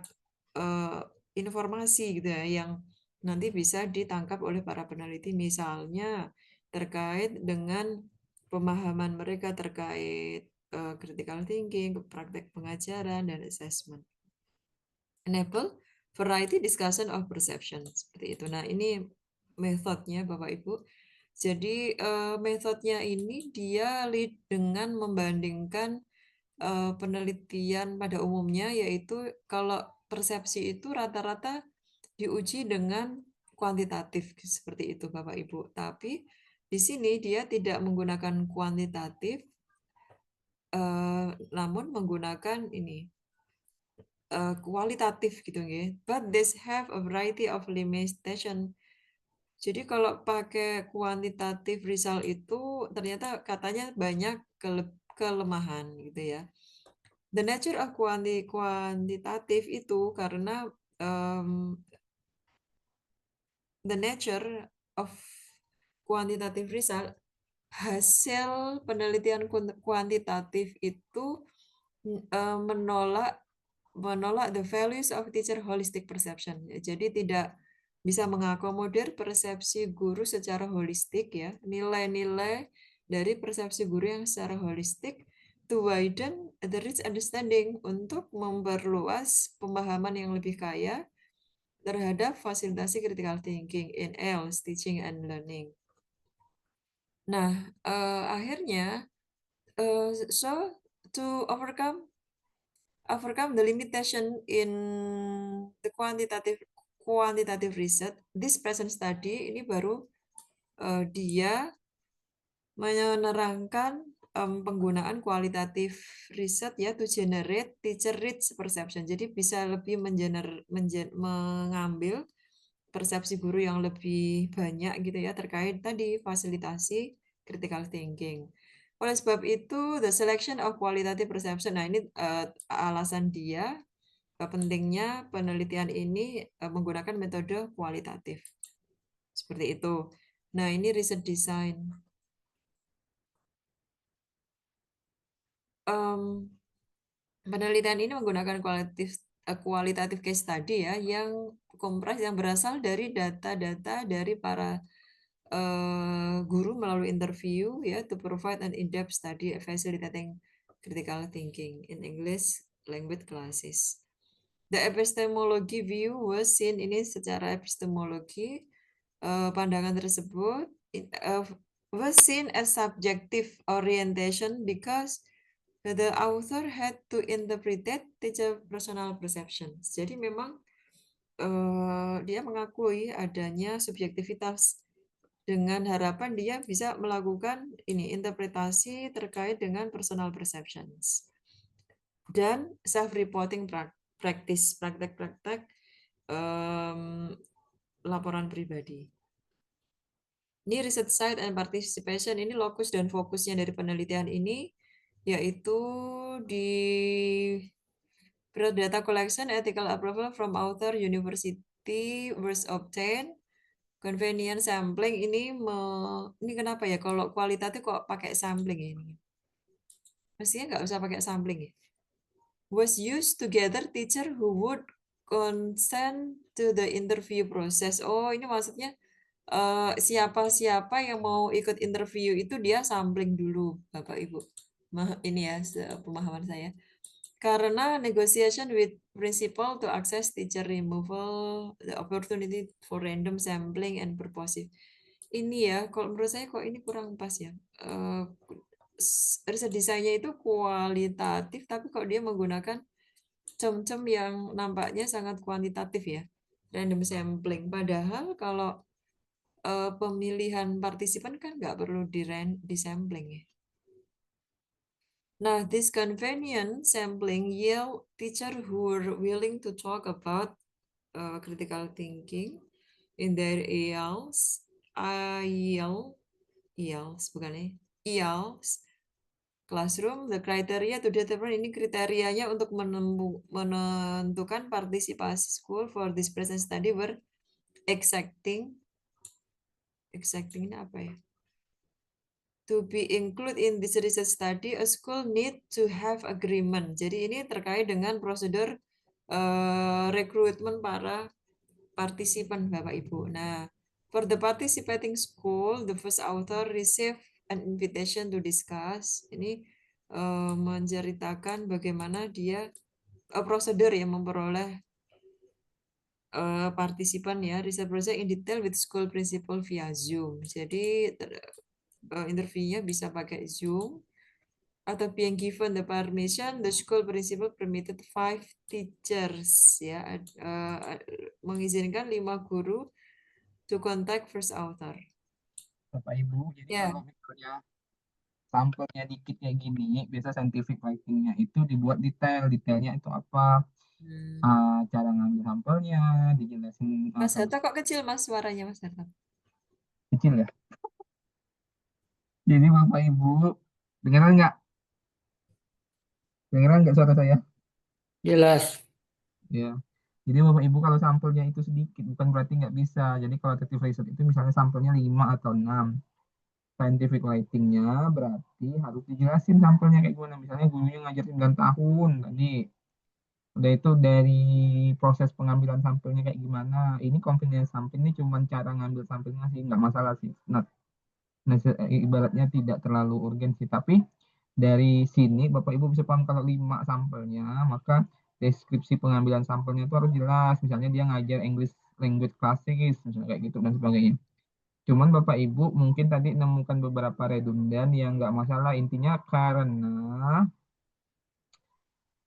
Speaker 4: informasi gitu ya yang nanti bisa ditangkap oleh para peneliti, misalnya terkait dengan pemahaman mereka terkait critical thinking, praktek pengajaran dan assessment. Enable variety discussion of perception seperti itu. Nah, ini metodenya Bapak Ibu. Jadi metodenya ini dia lead dengan membandingkan penelitian pada umumnya, yaitu kalau persepsi itu rata-rata diuji dengan kuantitatif seperti itu Bapak Ibu. Tapi di sini dia tidak menggunakan kuantitatif, namun menggunakan ini kualitatif gitu ya. But this have a variety of limitation. Jadi kalau pakai kuantitatif result itu ternyata katanya banyak kelemahan gitu ya. The nature of kuantitatif itu karena the nature of quantitative result, hasil penelitian kuantitatif itu menolak the values of teacher holistic perception. Jadi tidak bisa mengakomodir persepsi guru secara holistik ya, nilai-nilai dari persepsi guru yang secara holistik to widen the rich understanding, untuk memperluas pemahaman yang lebih kaya terhadap fasilitasi critical thinking in IELTS teaching and learning. Nah, akhirnya so to overcome the limitation in the quantitative research, this present study ini baru dia menerangkan penggunaan kualitatif riset ya to generate teacher rich perception. Jadi bisa lebih mengambil persepsi guru yang lebih banyak gitu ya terkait tadi fasilitasi critical thinking. Oleh sebab itu, the selection of qualitative perception. Nah, ini alasan dia pentingnya penelitian ini menggunakan metode kualitatif. Seperti itu. Nah, ini riset design. Penelitian ini menggunakan kualitatif case study ya, yang berasal dari data-data dari para guru melalui interview ya, to provide an in-depth study facilitating critical thinking in English language classes. The epistemology view was seen, ini secara epistemologi pandangan tersebut was seen as subjective orientation because the author had to interpret teacher personal perceptions. Jadi memang dia mengakui adanya subjektivitas dengan harapan dia bisa melakukan ini interpretasi terkait dengan personal perceptions dan self-reporting practice, praktek-praktek laporan pribadi. Ini research site and participation, ini lokus dan fokusnya dari penelitian ini yaitu di data collection, ethical approval from author, university was obtained, convenient sampling. Ini kenapa ya kalau kualitatif kok pakai sampling ini? Mestinya nggak usah pakai sampling ya. Was used to gather teacher who would consent to the interview process. Oh, ini maksudnya siapa-siapa yang mau ikut interview itu dia sampling dulu, Bapak Ibu. Ini ya pemahaman saya. Karena negotiation with principal to access teacher removal, the opportunity for random sampling and purposive. Ini ya, kalau menurut saya kok ini kurang pas ya. Riset desainnya itu kualitatif, tapi kok dia menggunakan cem-cem yang nampaknya sangat kuantitatif ya. Random sampling. Padahal kalau pemilihan partisipan kan nggak perlu di sampling ya. Nah, this convenient sampling yield teacher who are willing to talk about critical thinking in their IELTS classroom. The criteria to determine, ini kriterianya untuk menentukan partisipasi school for this present study were exacting ini apa ya? To be included in this research study, a school need to have agreement. Jadi ini terkait dengan prosedur rekrutmen para partisipan, Bapak Ibu. Nah, for the participating school, the first author receive an invitation to discuss. Ini menceritakan bagaimana dia prosedur yang memperoleh partisipan ya, research project in detail with school principal via Zoom. Jadi interviewnya bisa pakai Zoom, atau being given the permission, the school principal permitted 5 teachers ya, mengizinkan 5 guru to contact first author.
Speaker 2: Bapak Ibu, jadi
Speaker 4: Ya.
Speaker 2: kalau misalnya sampelnya dikit kayak gini, biasa scientific writing-nya itu dibuat detailnya itu apa, cara ngambil sampelnya, dijelasin.
Speaker 4: Mas Hatta kok kecil Mas suaranya Mas Hatta?
Speaker 2: Kecil ya. Jadi Bapak Ibu, dengeran nggak? Dengeran nggak suara saya?
Speaker 3: Jelas.
Speaker 2: Ya. Jadi Bapak Ibu kalau sampelnya itu sedikit, bukan berarti nggak bisa. Jadi qualitative research itu misalnya sampelnya 5 atau 6. Scientific writing-nya berarti harus dijelasin sampelnya kayak gimana. Misalnya gurunya ngajar 9 tahun tadi. Udah itu dari proses pengambilan sampelnya kayak gimana. Ini confidence sampel ini cuma cara ngambil sampelnya sih, nggak masalah sih. Ibaratnya tidak terlalu urgen sih. Tapi Dari sini Bapak Ibu bisa paham kalau 5 sampelnya, maka deskripsi pengambilan sampelnya itu harus jelas. Misalnya dia ngajar English language classes, misalnya kayak gitu dan sebagainya. Cuman Bapak Ibu mungkin tadi nemukan beberapa redundan yang nggak masalah. Intinya karena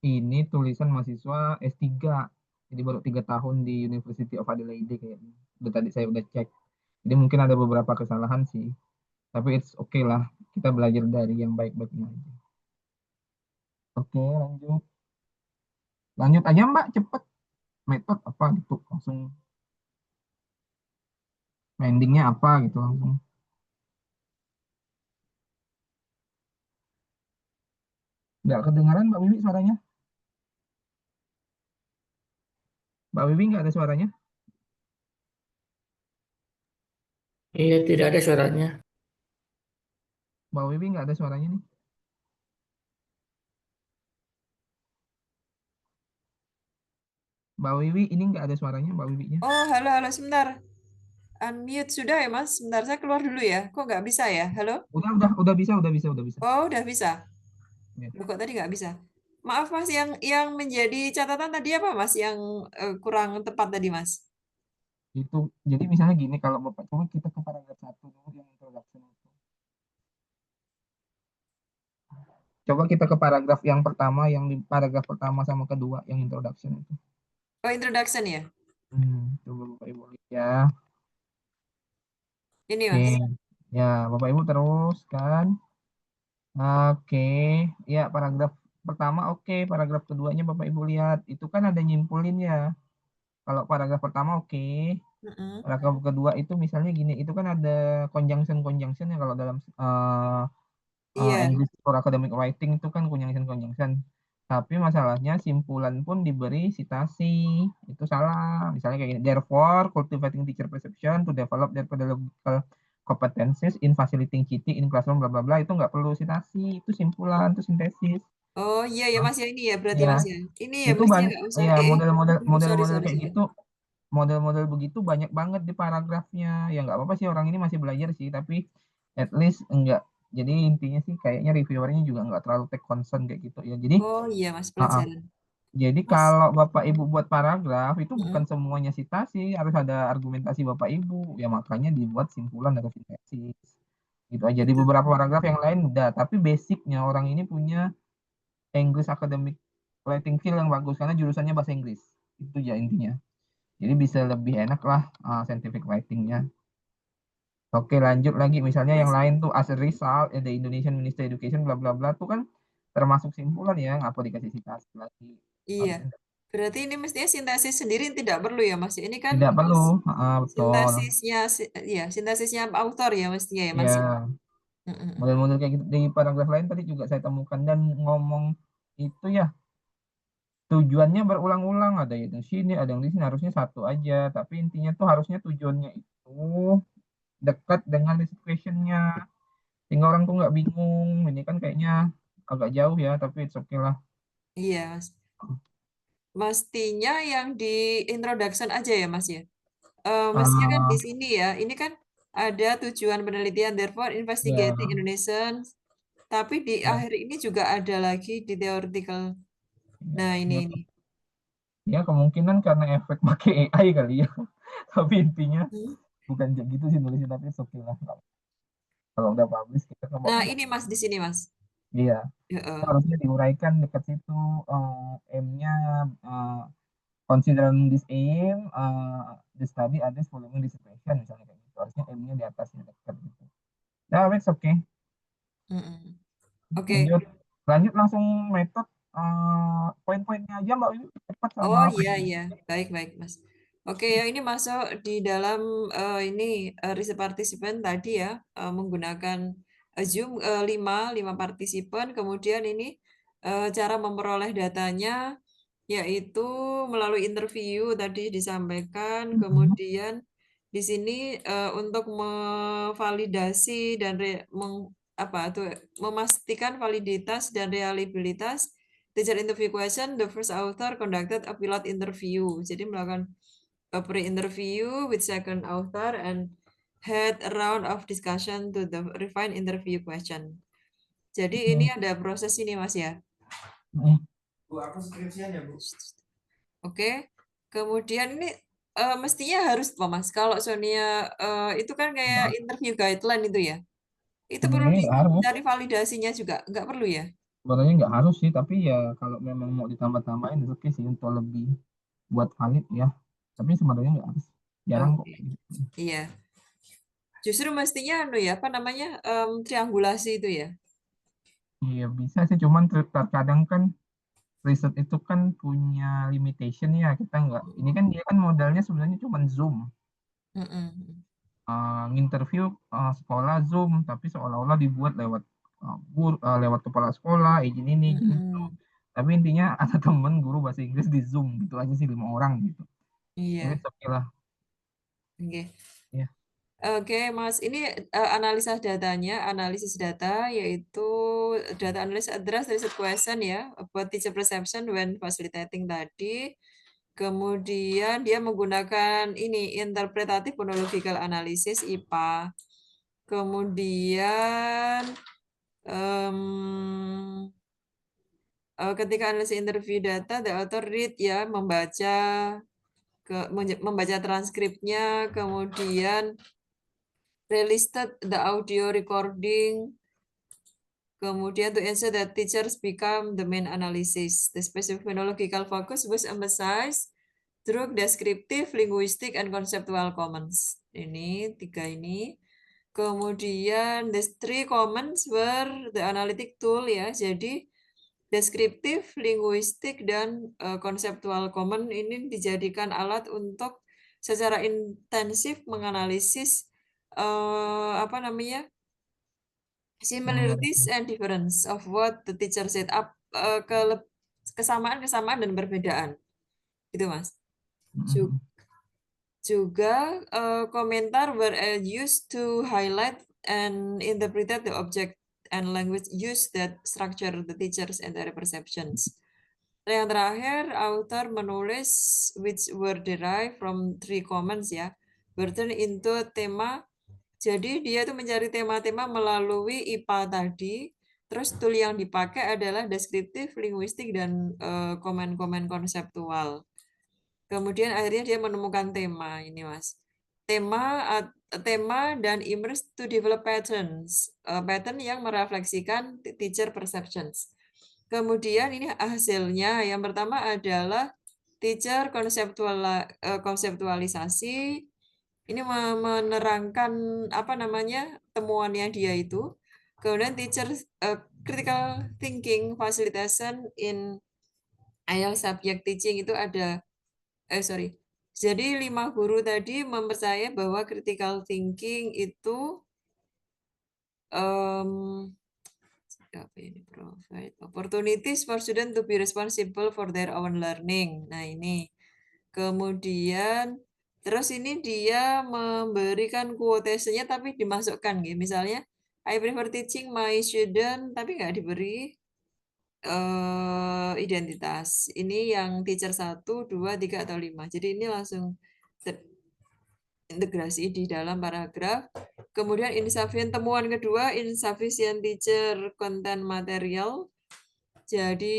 Speaker 2: ini tulisan mahasiswa S3. Jadi baru 3 tahun di University of Adelaide kayaknya. Tadi saya udah cek. Jadi mungkin ada beberapa kesalahan sih. Tapi it's okay lah. Kita belajar dari yang baik-baiknya aja. Oke, lanjut. Lanjut aja Mbak, cepet. Metode apa gitu. Langsung endingnya apa gitu langsung. Nggak kedengaran Mbak Wiwi suaranya? Mbak Wiwi nggak ada suaranya?
Speaker 5: Iya, tidak ada suaranya.
Speaker 2: Mbak Wiwi nggak ada suaranya nih. Mbak Wiwi ini nggak ada suaranya Mbak Wiwinya.
Speaker 4: Oh, halo, sebentar. Unmute sudah ya, Mas? Sebentar, saya keluar dulu ya. Kok nggak bisa ya? Halo?
Speaker 2: Udah bisa.
Speaker 4: Oh, udah bisa.
Speaker 2: Ya.
Speaker 4: Loh, kok tadi nggak bisa? Maaf, Mas, yang menjadi catatan tadi apa, Mas? Yang kurang tepat tadi, Mas?
Speaker 2: Itu jadi misalnya gini, kalau Bapak coba kita ke paragraf 1 dulu yang introduction itu. Coba kita ke paragraf yang pertama, yang di paragraf pertama sama kedua yang introduction itu.
Speaker 4: Oh, introduction ya?
Speaker 2: Coba Bapak Ibu lihat ya.
Speaker 4: Ini,
Speaker 2: Oke.
Speaker 4: Mas.
Speaker 2: Ya, Bapak Ibu teruskan. Oke, ya paragraf pertama oke, paragraf keduanya Bapak Ibu lihat, itu kan ada nyimpulin ya. Kalau paragraf pertama oke,
Speaker 4: Mm-mm.
Speaker 2: paragraf kedua itu misalnya gini, itu kan ada conjunction ya kalau dalam
Speaker 4: Iya.
Speaker 2: English for academic writing itu kan conjunction. Tapi masalahnya simpulan pun diberi citasi, itu salah. Misalnya kayak gini, therefore cultivating teacher perception to develop their pedagogical competencies in facilitating cheating in classroom bla bla bla itu nggak perlu citasi, itu simpulan, itu sintesis.
Speaker 4: Oh, iya ya, Mas ya, ini ya berarti,
Speaker 2: Ya,
Speaker 4: Mas ya. Ini ya
Speaker 2: itu
Speaker 4: mestinya
Speaker 2: banyak
Speaker 4: nggak usah.
Speaker 2: ya model-model
Speaker 4: Sorry,
Speaker 2: model-model
Speaker 4: sorry,
Speaker 2: kayak
Speaker 4: sorry.
Speaker 2: gitu, model-model begitu banyak banget di paragrafnya. Ya nggak apa-apa sih, orang ini masih belajar sih, tapi at least enggak. Jadi intinya sih kayaknya reviewernya juga nggak terlalu take concern kayak gitu ya. Jadi
Speaker 4: Oh iya, Mas,
Speaker 2: uh, uh.
Speaker 4: pelajaran.
Speaker 2: Jadi
Speaker 4: Mas.
Speaker 2: kalau Bapak Ibu buat paragraf itu bukan
Speaker 4: Mm-mm.
Speaker 2: semuanya sitasi, harus ada argumentasi Bapak Ibu. Ya makanya dibuat simpulan atau sintesis. Gitu aja. Di
Speaker 4: Betul.
Speaker 2: beberapa paragraf yang lain udah, tapi basicnya orang ini punya English academic writing skill yang bagus karena jurusannya bahasa Inggris. Itu ya intinya. Jadi bisa lebih enak lah scientific writing-nya. Oke, lanjut lagi. Misalnya yang
Speaker 4: Mas.
Speaker 2: lain tuh as a result, the Indonesian Ministry of Education bla bla bla tuh kan termasuk simpulan ya, ngapa dikasih citasi lagi?
Speaker 4: Iya.
Speaker 2: Harusnya
Speaker 4: Berarti ini mestinya sintesis sendiri tidak perlu ya, Mas. Ini kan
Speaker 2: tidak perlu. Betul.
Speaker 4: sintesisnya author ya mestinya ya, Mas.
Speaker 2: Ya,
Speaker 4: Mm-mm.
Speaker 2: model-model kayak gitu di paragraf lain tadi juga saya temukan dan ngomong itu ya tujuannya berulang-ulang, ada yang di sini, ada yang di sini, harusnya satu aja. Tapi intinya tuh harusnya tujuannya itu dekat dengan list questionnya. Sehingga orang tuh nggak bingung. Ini kan kayaknya agak jauh ya, tapi it's okay lah.
Speaker 4: Iya, Mas. Mestinya yang di introduction aja ya, Mas ya. Mestinya kan di
Speaker 2: Ah,
Speaker 4: sini ya. Ini kan ada tujuan penelitian, therefore investigating
Speaker 2: ya,
Speaker 4: Indonesian. Tapi di
Speaker 2: ya,
Speaker 4: akhir ini juga ada lagi di theoretical. Nah,
Speaker 2: ya,
Speaker 4: ini.
Speaker 2: ya kemungkinan karena efek pakai AI kali ya. Tapi intinya
Speaker 4: Hmm.
Speaker 2: bukan kayak gitu sih nulisnya, tapi it's okay lah. Kalau udah publish kita kan mau
Speaker 4: Nah,
Speaker 2: nggak?
Speaker 4: ini Mas di sini, Mas.
Speaker 2: Iya, itu
Speaker 4: Heeh.
Speaker 2: harusnya diuraikan dekat situ M-nya considering this aim, the study others following this question misalnya kayak gitu. Harusnya M-nya di atasnya dekat gitu. Nah, it's okay.
Speaker 4: Mm-mm. Oke.
Speaker 2: Lanjut, lanjut langsung metode poin-poinnya aja Mbak Wiwi cepat sama
Speaker 4: Oh iya
Speaker 2: presentasi.
Speaker 4: iya, baik baik Mas. Oke ya ini masuk di dalam ini riset partisipan tadi ya menggunakan Zoom 5 partisipan. Kemudian ini cara memperoleh datanya yaitu melalui interview tadi disampaikan.
Speaker 2: Mhm.
Speaker 4: Kemudian di sini untuk memvalidasi dan apa tuh memastikan validitas dan reliabilitas teacher interview question, the first author conducted a pilot interview. Jadi melakukan a pre-interview with second author and had a round of discussion to the refined interview question. Jadi ini ada proses ini Mas ya.
Speaker 2: Eh,
Speaker 4: Oke. Kemudian ini mestinya harus Pak Mas. Kalau Sonia itu kan kayak interview guideline itu ya. Itu perlu
Speaker 2: sebenarnya nggak harus.
Speaker 4: dicari validasinya juga, nggak perlu ya?
Speaker 2: Sebenarnya nggak harus sih, tapi ya kalau memang mau ditambah-tambahin itu oke sih untuk lebih buat valid ya. Tapi sebenarnya nggak harus. Jarang kok.
Speaker 4: Oke. Iya. Justru mestinya ya, apa namanya, triangulasi itu ya.
Speaker 2: Iya bisa sih, cuman terkadang kan riset itu kan punya limitation ya. Kita nggak. Ini kan dia kan modalnya sebenarnya cuma Zoom.
Speaker 4: Mm-mm.
Speaker 2: Nginterview sekolah Zoom, tapi seolah-olah dibuat lewat lewat kepala sekolah, izin ini, izin itu.
Speaker 4: Mm-mm.
Speaker 2: Tapi intinya ada temen guru bahasa Inggris di Zoom gitu aja sih 5 orang gitu. Tapi
Speaker 4: Iya.
Speaker 2: oke lah.
Speaker 4: Oke.
Speaker 2: Ya.
Speaker 4: Oke, Mas. Ini analisa datanya, analisis data yaitu data analysis address research question ya, buat teacher perception when facilitating tadi. Kemudian dia menggunakan ini interpretatif phonological analysis IPA. Kemudian ketika analisis interview data, the author read ya, membaca transkripnya, kemudian relisted the audio recording, kemudian to ensure that teachers become the main analysis. The specific phonological focus was emphasized through descriptive, linguistic, and conceptual comments. Ini 3 ini. Kemudian the 3 comments were the analytic tool ya. Jadi deskriptif, linguistik, dan konseptual comment ini dijadikan alat untuk secara intensif menganalisis apa namanya, similarities and difference of what the teacher said, kesamaan-kesamaan dan perbedaan, gitu Mas. Juga komentar were used to highlight and interpret the object and language use that structure the teachers and their perceptions. Yang terakhir, author menulis which were derived from 3 comments ya, turn into tema. Jadi dia itu mencari tema-tema melalui IPA tadi. Terus tool yang dipakai adalah deskriptif, linguistik, dan komen-komen konseptual. Kemudian akhirnya dia menemukan tema ini Mas. Tema dan immerse to develop patterns. Pattern yang merefleksikan teacher perceptions. Kemudian ini hasilnya, yang pertama adalah teacher konseptualisasi. Ini menerangkan apa namanya temuannya dia itu. Kemudian teacher critical thinking facilitation in IELTS subject teaching itu ada Jadi 5 guru tadi mempercayai bahwa critical thinking itu apa ini, provide opportunities for students to be responsible for their own learning. Nah ini. Kemudian terus ini dia memberikan quotation-nya tapi dimasukkan gitu. Misalnya I prefer teaching my student tapi nggak diberi identitas. Ini yang teacher 1, 2, 3 atau 5. Jadi ini langsung integrasi di dalam paragraf. Kemudian insufficient, temuan kedua, insufficient teacher content material. Jadi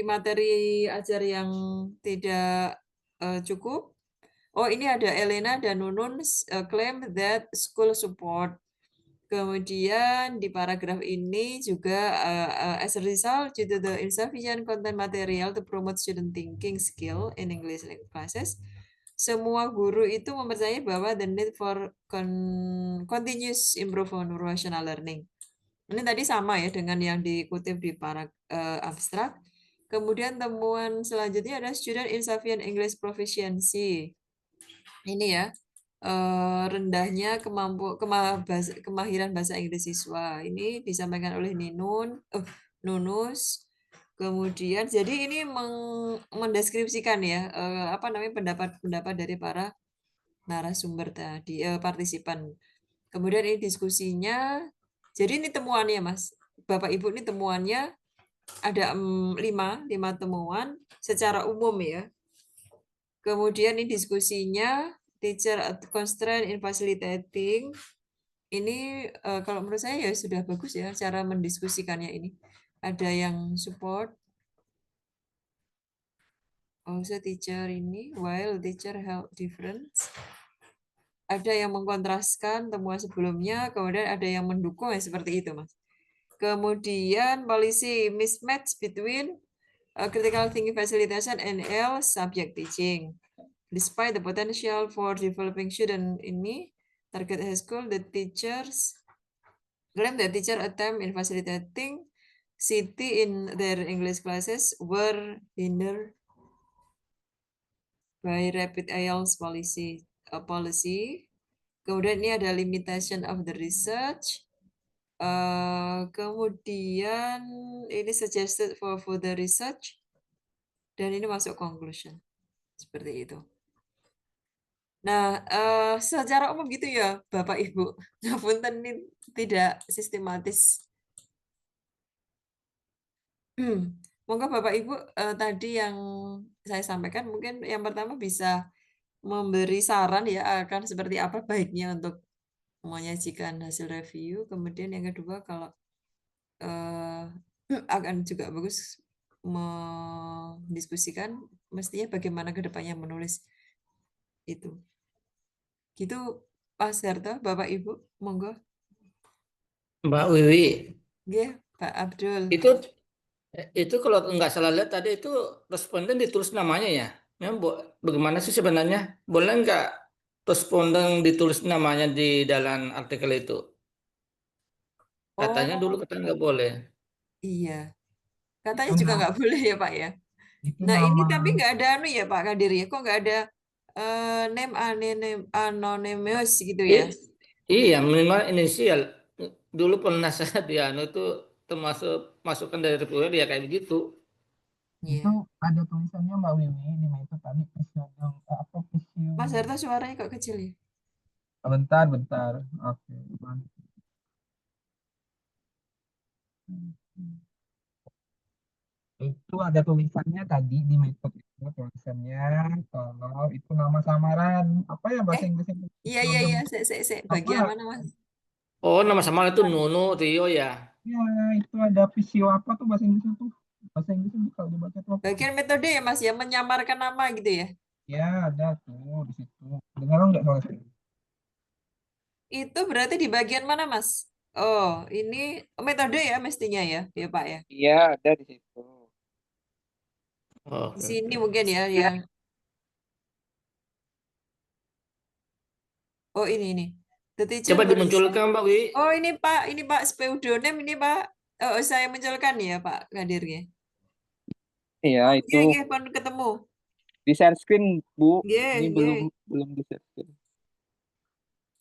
Speaker 4: materi ajar yang tidak cukup. Oh, ini ada Elena dan Nunun claim that school support. Kemudian di paragraf ini juga as a result due to the insufficient content material to promote student thinking skill in English language classes, semua guru itu mempercayai bahwa the need for continuous improvement professional learning. Ini tadi sama ya dengan yang dikutip di abstrak. Kemudian temuan selanjutnya adalah student insufficient English proficiency. Ini ya, rendahnya kemahiran bahasa Inggris siswa. Ini disampaikan oleh Nunus. Kemudian jadi ini mendeskripsikan ya apa namanya pendapat dari para narasumber tadi, partisipan. Kemudian ini diskusinya. Jadi ini temuannya Mas. Bapak Ibu, ini temuannya ada 5 temuan secara umum ya. Kemudian ini diskusinya, teacher constraint in facilitating. ini kalau menurut saya ya sudah bagus ya cara mendiskusikannya ini. Ada yang support, also teacher ini, while teacher held difference. Ada yang mengkontraskan temuan sebelumnya, kemudian ada yang mendukung ya seperti itu, Mas. Kemudian policy mismatch between critical thinking facilitation and L subject teaching. Despite the potential for developing student ini, target high school, the teachers claim that teacher attempt in facilitating CT in their English classes were hindered by rapid IELTS policy. Kemudian ini ada limitation of the research. Kemudian ini suggested for further research. Dan ini masuk conclusion. Seperti itu. Nah, secara umum gitu ya, Bapak Ibu. Ngapunten ini tidak sistematis. Monggo Bapak Ibu, tadi yang saya sampaikan mungkin yang pertama bisa memberi saran ya akan seperti apa baiknya untuk menyajikan hasil review. Kemudian yang kedua kalau akan juga bagus mendiskusikan mestinya bagaimana ke depannya menulis itu. Gitu Pak Serto, Bapak Ibu, monggo.
Speaker 5: Mbak Wiwi,
Speaker 4: Nggih, Pak Abdul.
Speaker 5: itu kalau nggak salah lihat tadi itu responden ditulis namanya ya. Memang bagaimana sih sebenarnya? Boleh nggak responden ditulis namanya di dalam artikel itu? Katanya dulu
Speaker 4: Oh,
Speaker 5: katanya nggak boleh.
Speaker 4: iya. Katanya
Speaker 2: Itu
Speaker 4: juga nggak boleh ya Pak ya.
Speaker 2: itu
Speaker 4: Nah ini
Speaker 2: nama
Speaker 4: tapi nggak ada anu ya Pak Kadir ya. Kok nggak ada name anonymous gitu ya?
Speaker 5: Iya, minimal inisial. Dulu pernah saya di anu itu termasuk masukan dari reviewer ya kayak begitu.
Speaker 2: itu
Speaker 4: Iya.
Speaker 2: ada tulisannya Mbak Wiwi di metode tadi apa
Speaker 4: Mas Harto suaranya kok kecil ya?
Speaker 2: bentar. Oke. Itu ada tulisannya tadi di metode itu tulisannya kalau itu nama samaran apa ya bahasa Inggrisnya
Speaker 4: Iya. Bagian
Speaker 2: apa
Speaker 4: mana Mas?
Speaker 5: Oh, nama sama itu Nuno Tio ya.
Speaker 2: ya itu ada visio apa tuh bahasa Inggrisnya tuh kalau dibaca tuh apa
Speaker 4: Bagian metode ya Mas ya, menyamarkan nama gitu ya.
Speaker 2: ya ada tuh di situ dengar nggak soal saya
Speaker 4: Itu berarti di bagian mana Mas? Oh, ini metode ya mestinya ya Pak ya.
Speaker 2: iya ada di situ
Speaker 5: Oke,
Speaker 4: Di sini
Speaker 5: oke.
Speaker 4: mungkin ya yang oh ini. The teacher
Speaker 5: Coba
Speaker 4: were
Speaker 5: dimunculkan Mbak Wi.
Speaker 4: oh ini Pak pseudonym ini Pak. Oh, saya munculkan ya Pak Kadirnya.
Speaker 2: iya
Speaker 4: Oh,
Speaker 2: itu
Speaker 4: iya, pun ketemu.
Speaker 2: di share screen Bu
Speaker 4: Iya,
Speaker 2: ini
Speaker 4: iya.
Speaker 2: belum di share screen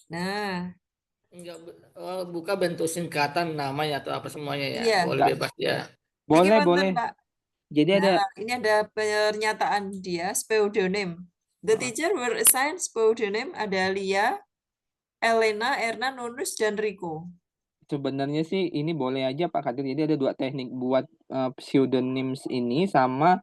Speaker 4: Nah,
Speaker 5: Enggak, buka bentuk singkatan namanya atau apa semuanya ya.
Speaker 4: iya.
Speaker 5: Boleh bebas ya.
Speaker 4: Niki
Speaker 2: boleh
Speaker 4: wonten, Pak.
Speaker 2: jadi ada
Speaker 4: Nah, ini ada pernyataan dia pseudonym. The teacher were assigned pseudonym ada Lia, Elena, Erna, Nunus, dan Rico.
Speaker 2: sebenarnya sih ini boleh aja Pak Kadir. Jadi ada dua teknik buat pseudonyms ini sama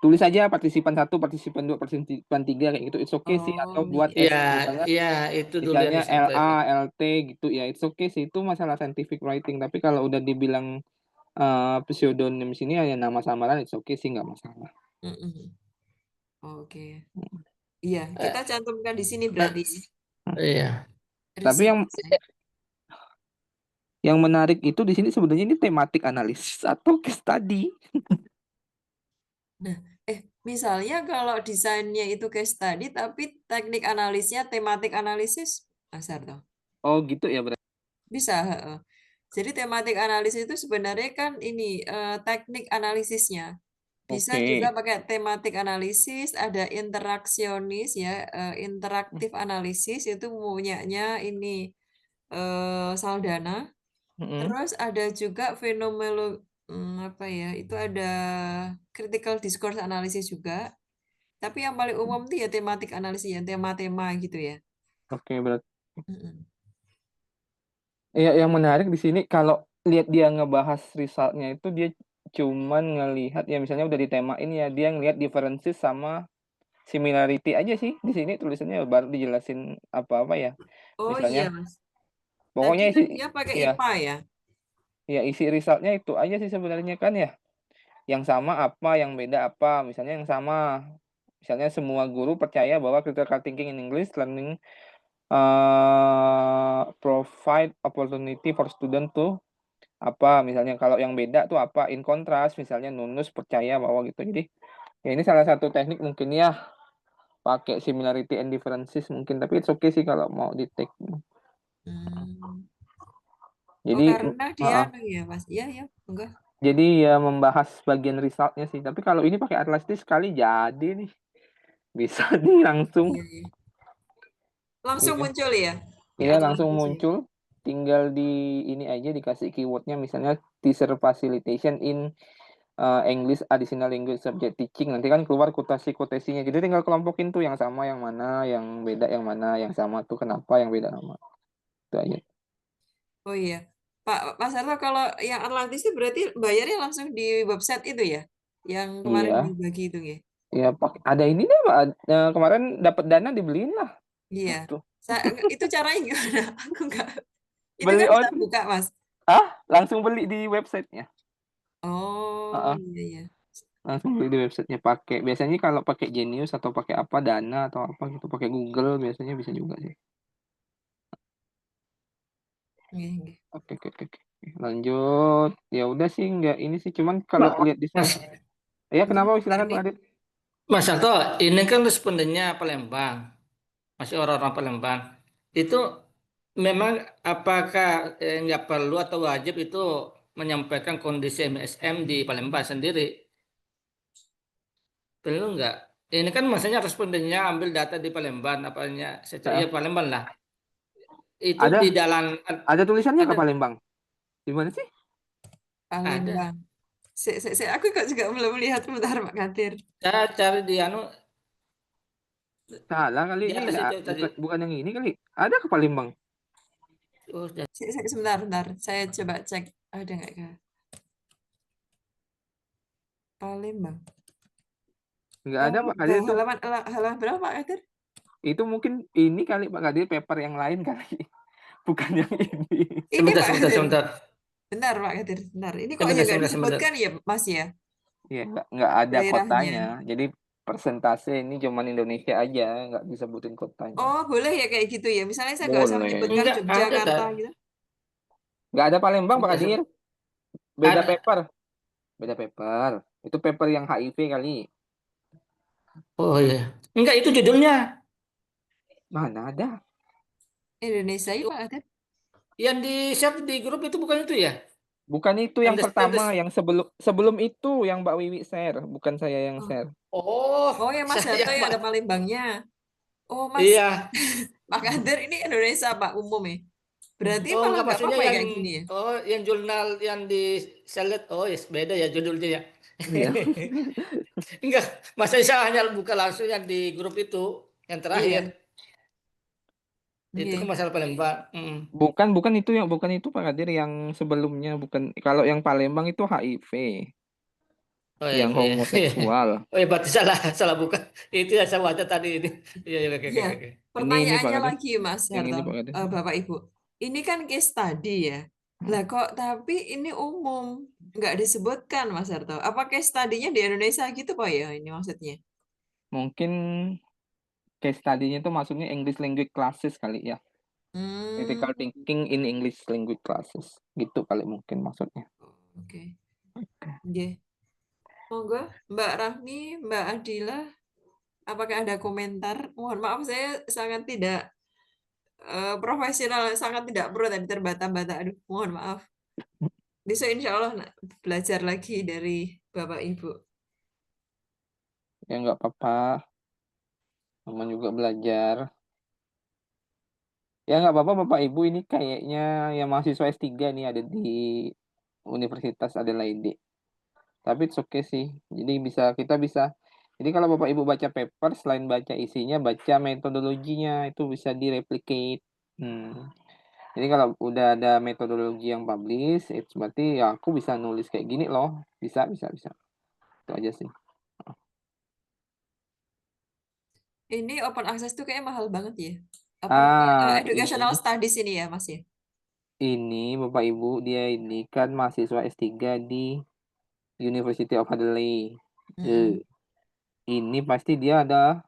Speaker 2: tulis aja partisipan 1, partisipan 2, partisipan 3 kayak gitu. It's okay sih atau
Speaker 4: Oh,
Speaker 2: buat
Speaker 5: Iya,
Speaker 2: misalnya
Speaker 5: iya itu dulu yang
Speaker 2: LA,
Speaker 5: disampaikan.
Speaker 2: LT gitu ya. It's okay sih itu masalah scientific writing. Tapi kalau udah dibilang pseudonyms ini hanya nama samaran it's okay sih nggak masalah.
Speaker 4: Oke. Iya, kita cantumkan di sini
Speaker 5: Nah,
Speaker 4: berarti.
Speaker 5: iya.
Speaker 2: Tapi yang menarik itu di sini sebenarnya ini tematik analisis atau case study.
Speaker 4: Nah, misalnya kalau desainnya itu case study, tapi teknik analisnya tematik analisis, Mas Harto.
Speaker 2: Oh gitu ya berarti.
Speaker 4: Bisa. Jadi tematik analisis itu sebenarnya kan ini teknik analisisnya. Bisa juga pakai tematik analisis, ada interaksionis ya, interaktif analisis itu punyanya ini Saldana. Terus ada juga apa ya? Itu ada critical discourse analysis juga. Tapi yang paling umum itu ya tematik analisis ya, tema-tema gitu ya.
Speaker 2: Oke berarti.
Speaker 4: Mm-mm.
Speaker 2: Ya, yang menarik di sini kalau lihat dia ngebahas resultnya itu dia cuman ngelihat ya misalnya udah ditemain ya dia ngelihat differences sama similarity aja sih di sini tulisannya baru dijelasin apa-apa ya.
Speaker 4: Oh
Speaker 2: Misalnya
Speaker 4: iya, Mas.
Speaker 2: Pokoknya
Speaker 4: Tadi kan
Speaker 2: isi
Speaker 4: dia pakai
Speaker 2: ya,
Speaker 4: IPA ya.
Speaker 2: ya isi resultnya itu aja sih sebenarnya kan ya. Yang sama apa, yang beda apa. Misalnya yang sama, misalnya semua guru percaya bahwa critical thinking in English learning provide opportunity for student to apa. Misalnya kalau yang beda tuh apa, in contrast, misalnya Nunus percaya bahwa gitu. Jadi ya ini salah satu teknik mungkin ya, pakai similarity and differences mungkin, tapi it's okay sih kalau mau di take.
Speaker 4: Hmm. Oh,
Speaker 2: Jadi
Speaker 4: karena dia anu ya, Mas. Iya, ya, enggak.
Speaker 2: jadi ya membahas bagian resultnya sih. Tapi kalau ini pakai Atlastis sekali jadi nih, bisa nih langsung.
Speaker 4: Iya, iya. Langsung
Speaker 2: Iya.
Speaker 4: muncul ya di
Speaker 2: Iya, langsung
Speaker 4: Atlantis ya.
Speaker 2: muncul. Tinggal di ini aja dikasih keywordnya, misalnya teacher facilitation in English additional language subject teaching. Nanti kan keluar kotasi-kotasinya. Jadi tinggal kelompokin tuh yang sama yang mana, yang beda yang mana, yang sama tuh kenapa, yang beda sama. Itu aja.
Speaker 4: Oh iya. Mas Arto, kalau yang Atlantis itu berarti bayarnya langsung di website itu ya? Yang kemarin
Speaker 2: Iya.
Speaker 4: dibagi itu ya?
Speaker 2: Ya, ada ini deh, Pak. Kemarin dapat dana dibeliin lah.
Speaker 4: Iya.
Speaker 2: Tuh.
Speaker 4: Itu caranya gimana? Aku enggak. Itu
Speaker 2: Beli
Speaker 4: kan bisa
Speaker 2: on,
Speaker 4: buka, Mas.
Speaker 2: langsung beli di websitenya.
Speaker 4: Oh,
Speaker 2: Heeh,
Speaker 4: iya, iya.
Speaker 2: langsung beli di websitenya pakai. Biasanya kalau pakai Genius atau pakai apa Dana atau apa gitu, pakai Google biasanya bisa juga sih.
Speaker 4: Iya, iya.
Speaker 2: Oke, oke, oke, oke. Lanjut. Ya udah sih, nggak ini sih. Cuman kalau lihat di
Speaker 5: Mas,
Speaker 2: ya kenapa? Silakan Pak
Speaker 4: Ini
Speaker 2: Adit.
Speaker 5: Mas Sarto, ini kan respondennya Palembang, masih orang-orang Palembang. Itu memang apakah nggak perlu atau wajib itu menyampaikan kondisi MSM di Palembang sendiri? Perlu nggak? Ini kan maksudnya respondennya ambil data di Palembang, apanya? Ya
Speaker 2: Nah,
Speaker 5: Palembang lah. Itu
Speaker 2: ada
Speaker 5: di dalam
Speaker 2: ada tulisannya ke
Speaker 5: ada
Speaker 2: Palembang. Gimana sih?
Speaker 5: ada.
Speaker 4: Palembang. Aku kok juga belum lihat, bentar Pak Kadir.
Speaker 5: Saya cari di anu,
Speaker 2: Salah kali ini,
Speaker 5: di
Speaker 2: nggak,
Speaker 5: situ tadi.
Speaker 2: bukan yang ini kali. Ada ke Palembang.
Speaker 5: Oh,
Speaker 4: Sebentar, bentar. Saya coba cek ada nggak ya? Palembang.
Speaker 2: Nggak ada Pak Kadir itu.
Speaker 4: Halaman berapa Pak Kadir?
Speaker 2: Itu mungkin ini kali Pak Kadir, paper yang lain kali. Bukan yang ini.
Speaker 4: Ini
Speaker 5: sebentar,
Speaker 4: Pak
Speaker 5: sebentar,
Speaker 4: Kadir.
Speaker 5: sebentar.
Speaker 4: Bentar Pak Kadir, bentar. Ini kok
Speaker 5: Sebentar,
Speaker 4: ya nggak
Speaker 5: sebentar, sebentar.
Speaker 4: disebutkan ya Mas ya?
Speaker 2: Iya, nggak ada
Speaker 4: Daerahnya.
Speaker 2: kotanya. Jadi persentase ini cuman Indonesia aja, nggak disebutin kotanya.
Speaker 4: Oh, boleh ya kayak gitu ya? Misalnya saya nggak usah
Speaker 2: Boleh.
Speaker 4: menyebutkan
Speaker 5: Enggak, ada
Speaker 4: Yogyakarta
Speaker 5: dah.
Speaker 4: gitu.
Speaker 2: Nggak ada Palembang Pak
Speaker 5: Sebentar,
Speaker 2: Kadir.
Speaker 5: sebentar.
Speaker 2: Beda
Speaker 5: Ada.
Speaker 2: paper. Beda paper. Itu paper yang HIV kali.
Speaker 5: Oh iya. Enggak, itu judulnya.
Speaker 2: Mana ada?
Speaker 4: Indonesia itu Pak Kadir.
Speaker 5: Yang di share di grup itu bukan itu ya?
Speaker 2: Bukan itu yang
Speaker 5: Understand
Speaker 2: pertama, yang sebelum itu yang Mbak Wiwi share, bukan saya yang share.
Speaker 5: Oh,
Speaker 4: Oh ya Mas
Speaker 5: saya
Speaker 4: Harto yang ada Palembangnya. Oh Mas,
Speaker 5: Iya.
Speaker 4: Pak Kadir ini Indonesia Pak umum ya. Berarti
Speaker 5: Oh,
Speaker 4: malah
Speaker 5: enggak,
Speaker 4: nggak
Speaker 5: maksudnya
Speaker 4: apa-apa ya
Speaker 5: yang
Speaker 4: kayak gini ya?
Speaker 5: yang jurnal yang di select. Oh, yes, beda ya judulnya ya.
Speaker 2: Iya.
Speaker 5: Enggak, maksudnya saya hanya buka langsung yang di grup itu, yang terakhir. Itu
Speaker 4: Iya.
Speaker 5: kan masalah Palembang.
Speaker 2: Bukan itu Pak Kadir, yang sebelumnya, bukan. Kalau yang Palembang itu HIV,
Speaker 5: Oh iya,
Speaker 2: yang
Speaker 5: iya.
Speaker 2: homoseksual.
Speaker 5: Oh iya, berarti salah buka. Itu yang saya baca tadi ini. Iya, iya, oke, oke,
Speaker 4: Iya.
Speaker 5: oke.
Speaker 2: Ini Pak
Speaker 4: Pertanyaannya
Speaker 2: Kadir.
Speaker 4: lagi Mas
Speaker 2: Yang
Speaker 4: Harto,
Speaker 2: ini Pak Kadir.
Speaker 4: Bapak Ibu. Ini kan case study ya. Lah kok tapi ini umum, nggak disebutkan Mas Harto. Apa case study-nya di Indonesia gitu Pak ya ini maksudnya?
Speaker 2: Mungkin case study-nya itu maksudnya English language classes kali ya. Critical
Speaker 4: Hmm,
Speaker 2: thinking in English language classes. Gitu kali mungkin maksudnya.
Speaker 4: oke. Oke. Monggo Mbak Rahmi, Mbak Adila, apakah ada komentar? Mohon maaf saya sangat tidak profesional, sangat tidak pro tadi terbata-bata. Aduh, mohon maaf. Besok insya Allah belajar lagi dari Bapak Ibu.
Speaker 2: Ya nggak apa-apa. Teman juga belajar. Ya nggak apa-apa Bapak Ibu, ini kayaknya yang mahasiswa S3 nih ada di Universitas Adelaide. Tapi it's okay sih. Jadi kita bisa. Jadi kalau Bapak Ibu baca paper, selain baca isinya, baca metodologinya, itu bisa direplicate. Jadi kalau udah ada metodologi yang publish, itu berarti ya aku bisa nulis kayak gini loh. Bisa. Itu aja sih.
Speaker 4: Ini open access tuh kayak mahal banget ya. Apa
Speaker 2: Ini.
Speaker 4: educational studies ini ya Mas ya?
Speaker 2: Ini Bapak Ibu, dia ini kan mahasiswa S3 di University of Adelaide.
Speaker 4: Mm-mm.
Speaker 2: Ini pasti dia ada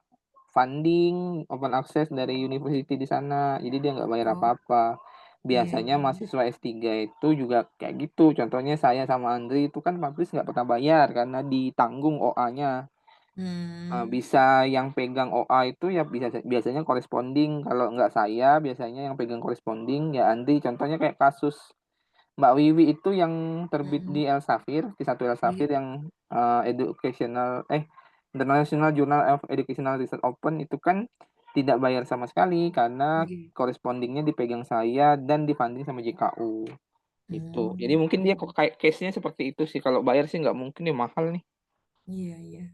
Speaker 2: funding open access dari university di sana. Jadi dia nggak bayar
Speaker 4: Oh,
Speaker 2: apa-apa.
Speaker 4: iya,
Speaker 2: Biasanya
Speaker 4: iya.
Speaker 2: mahasiswa S3 itu juga kayak gitu. Contohnya saya sama Andri itu kan publish nggak pernah bayar karena ditanggung OA-nya. Bisa yang pegang OA itu ya biasanya corresponding. Kalau nggak saya, biasanya yang pegang corresponding ya Andri. Contohnya kayak kasus Mbak Wiwi itu yang terbit
Speaker 4: Mm-mm.
Speaker 2: di Elsevier, di satu
Speaker 4: Iya.
Speaker 2: Elsevier yang International Journal of Educational Research Open itu kan tidak bayar sama sekali karena
Speaker 4: Oke.
Speaker 2: correspondingnya dipegang saya dan difunding sama JKU gitu. Jadi mungkin dia kok kayak case-nya seperti itu sih. Kalau bayar sih nggak mungkin, ya mahal nih.
Speaker 4: Iya, iya.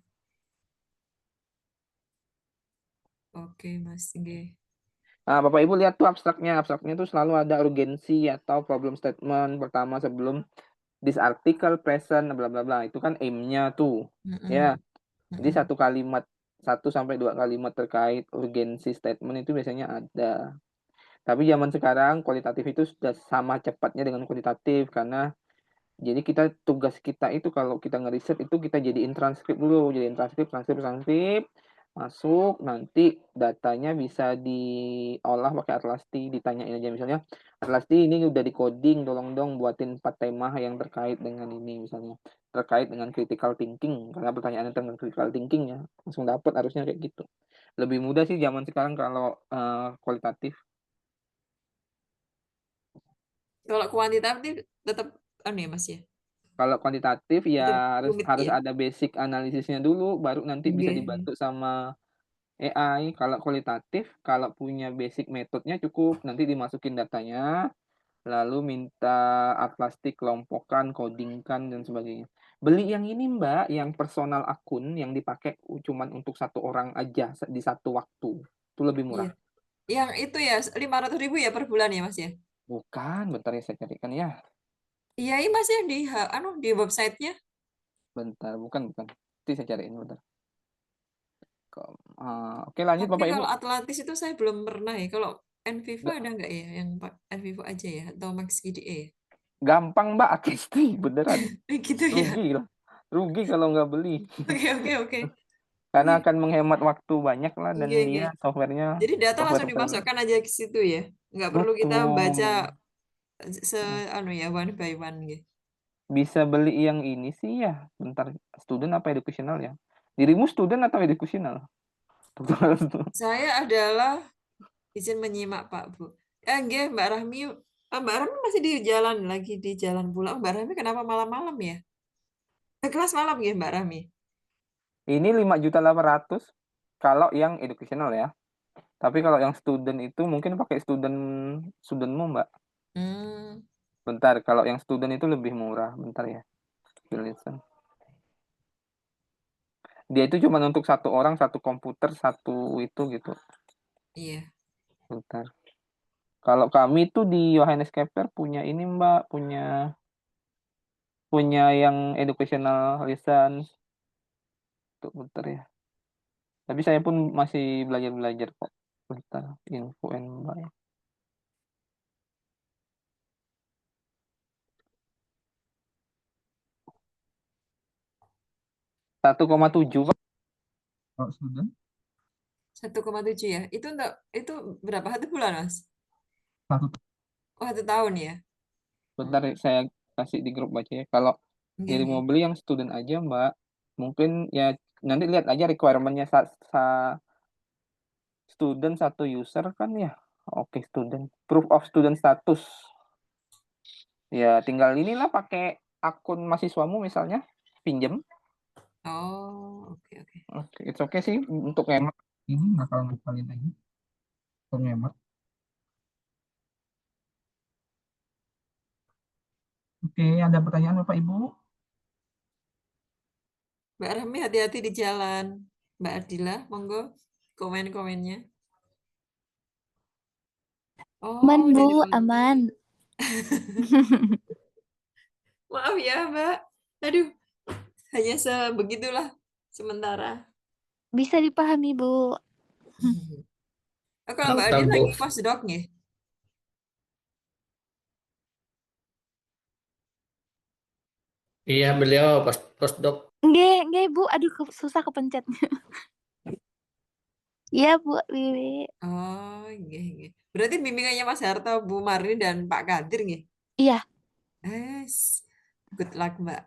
Speaker 4: Oke, Mas. Nggih.
Speaker 2: Nah, Bapak Ibu lihat tuh abstraknya. Abstraknya tuh selalu ada urgensi atau problem statement pertama sebelum this article present bla bla bla. Itu kan aim-nya tuh. Ya.
Speaker 4: Mm-mm.
Speaker 2: Jadi
Speaker 4: Mm-mm.
Speaker 2: 1 sampai 2 kalimat terkait urgensi statement itu biasanya ada. Tapi zaman sekarang kualitatif itu sudah sama cepatnya dengan kuantitatif karena jadi tugas kita itu kalau kita ngeriset itu kita jadiin transkrip dulu, jadiin transkrip masuk, nanti datanya bisa diolah pakai Atlasti, ditanyain aja misalnya, Atlasti ini udah di-coding, tolong dong buatin 4 tema yang terkait dengan ini misalnya, terkait dengan critical thinking, karena pertanyaannya tentang critical thinking ya, langsung dapat harusnya kayak gitu. Lebih mudah sih zaman sekarang kalau kualitatif.
Speaker 4: Kalau kuantitatif tetap ya, Mas ya.
Speaker 2: Kalau kuantitatif
Speaker 4: Tetap
Speaker 2: ya harus
Speaker 4: rumit
Speaker 2: harus
Speaker 4: ya.
Speaker 2: ada basic analisisnya dulu, baru nanti bisa
Speaker 4: Nggih, nggih.
Speaker 2: dibantu sama AI. Kalau kualitatif, kalau punya basic metodenya cukup, nanti dimasukin datanya, lalu minta atlastik, kelompokkan, codingkan, dan sebagainya. Beli yang ini Mbak, yang personal akun yang dipakai cuman untuk 1 orang aja di satu waktu. Itu lebih
Speaker 4: Iya.
Speaker 2: murah.
Speaker 4: Yang itu ya 500.000 ya per bulan ya, Mas ya.
Speaker 2: Bukan, bentar ya saya carikan ya.
Speaker 4: Iya, ini Mas ya di websitenya.
Speaker 2: Bentar, bukan. Nanti saya cariin bentar. Oke, lanjut
Speaker 4: Tapi
Speaker 2: Bapak Ibu.
Speaker 4: kalau Atlantis itu saya belum pernah ya. Kalau Enviva
Speaker 2: Nggak-
Speaker 4: ada nggak ya yang Enviva aja ya atau Max GDE ya?
Speaker 2: Gampang Mbak, Atlasti beneran.
Speaker 4: Gitu ya.
Speaker 2: Rugi lah. Rugi kalau nggak beli.
Speaker 4: Oke, oke, oke.
Speaker 2: Karena
Speaker 4: Oke.
Speaker 2: akan menghemat waktu banyak lah dan
Speaker 4: Nggih, nggih.
Speaker 2: dia softwarenya
Speaker 4: Jadi data
Speaker 2: software
Speaker 4: langsung dimasukkan aja ke situ ya. Nggak perlu kita baca
Speaker 2: betul.
Speaker 4: one by one gitu.
Speaker 2: Bisa beli yang ini sih ya. Bentar, student apa educational ya? Dirimu student atau educational?
Speaker 4: Saya adalah izin menyimak Pak Bu. Nggih, Mbak Rahmi. Mbak Rahmi masih di jalan pulang. Mbak Rahmi kenapa malam-malam ya? Kelas malam ya Mbak Rahmi?
Speaker 2: Ini 5.800.000 kalau yang educational ya. Tapi kalau yang student itu mungkin pakai studentmu Mbak.
Speaker 4: Hmm,
Speaker 2: Bentar, kalau yang student itu lebih murah. Bentar ya. Listen. Dia itu cuma untuk 1 orang, 1 komputer, 1 itu gitu.
Speaker 4: iya.
Speaker 2: Bentar. Kalau kami tuh di Johannes Kepler punya ini Mbak, punya yang educational license. Tuh, bentar ya. Tapi saya pun masih belajar kok. Bentar, info Mbak ya. 1,7 Pak. Kalau student
Speaker 4: 1,7 ya. Itu berapa satu bulan, Mas?
Speaker 2: 1.
Speaker 4: Oh, 1 tahun ya.
Speaker 2: Bentar saya kasih di grup baca ya. Kalau
Speaker 4: Nggih,
Speaker 2: jadi
Speaker 4: nggih.
Speaker 2: mau beli yang student aja Mbak, mungkin ya nanti lihat aja requirement-nya student 1 user kan ya. Oke, student. Proof of student status. Ya tinggal inilah pakai akun mahasiswamu misalnya, pinjem.
Speaker 4: Oh, oke, oke.
Speaker 2: Oke, it's okay sih untuk hemat. Ini bakal ngakalin aja. Untuk hemat. Oke, ada pertanyaan Bapak Ibu?
Speaker 4: Mbak Rahmi hati-hati di jalan. Mbak Ardila, monggo komen-komennya.
Speaker 3: Aman,
Speaker 4: Oh,
Speaker 3: Bu,
Speaker 4: jadi
Speaker 3: aman.
Speaker 4: Maaf ya, Mbak. Aduh, hanya sebegitulah sementara.
Speaker 3: Bisa dipahami, Bu.
Speaker 4: Oh, kalau Mbak
Speaker 5: Mantap,
Speaker 4: Ardila
Speaker 5: Bu.
Speaker 4: lagi postdoc nih.
Speaker 5: Iya, beliau postdoc.
Speaker 3: Nggih, Bu. Aduh, susah kepencet. Iya, Bu Wiwi.
Speaker 4: Oh, nggih. Berarti bimbingannya Mas Harto, Bu Marni dan Pak Kadir nggih?
Speaker 3: Iya.
Speaker 4: Good luck, Mbak.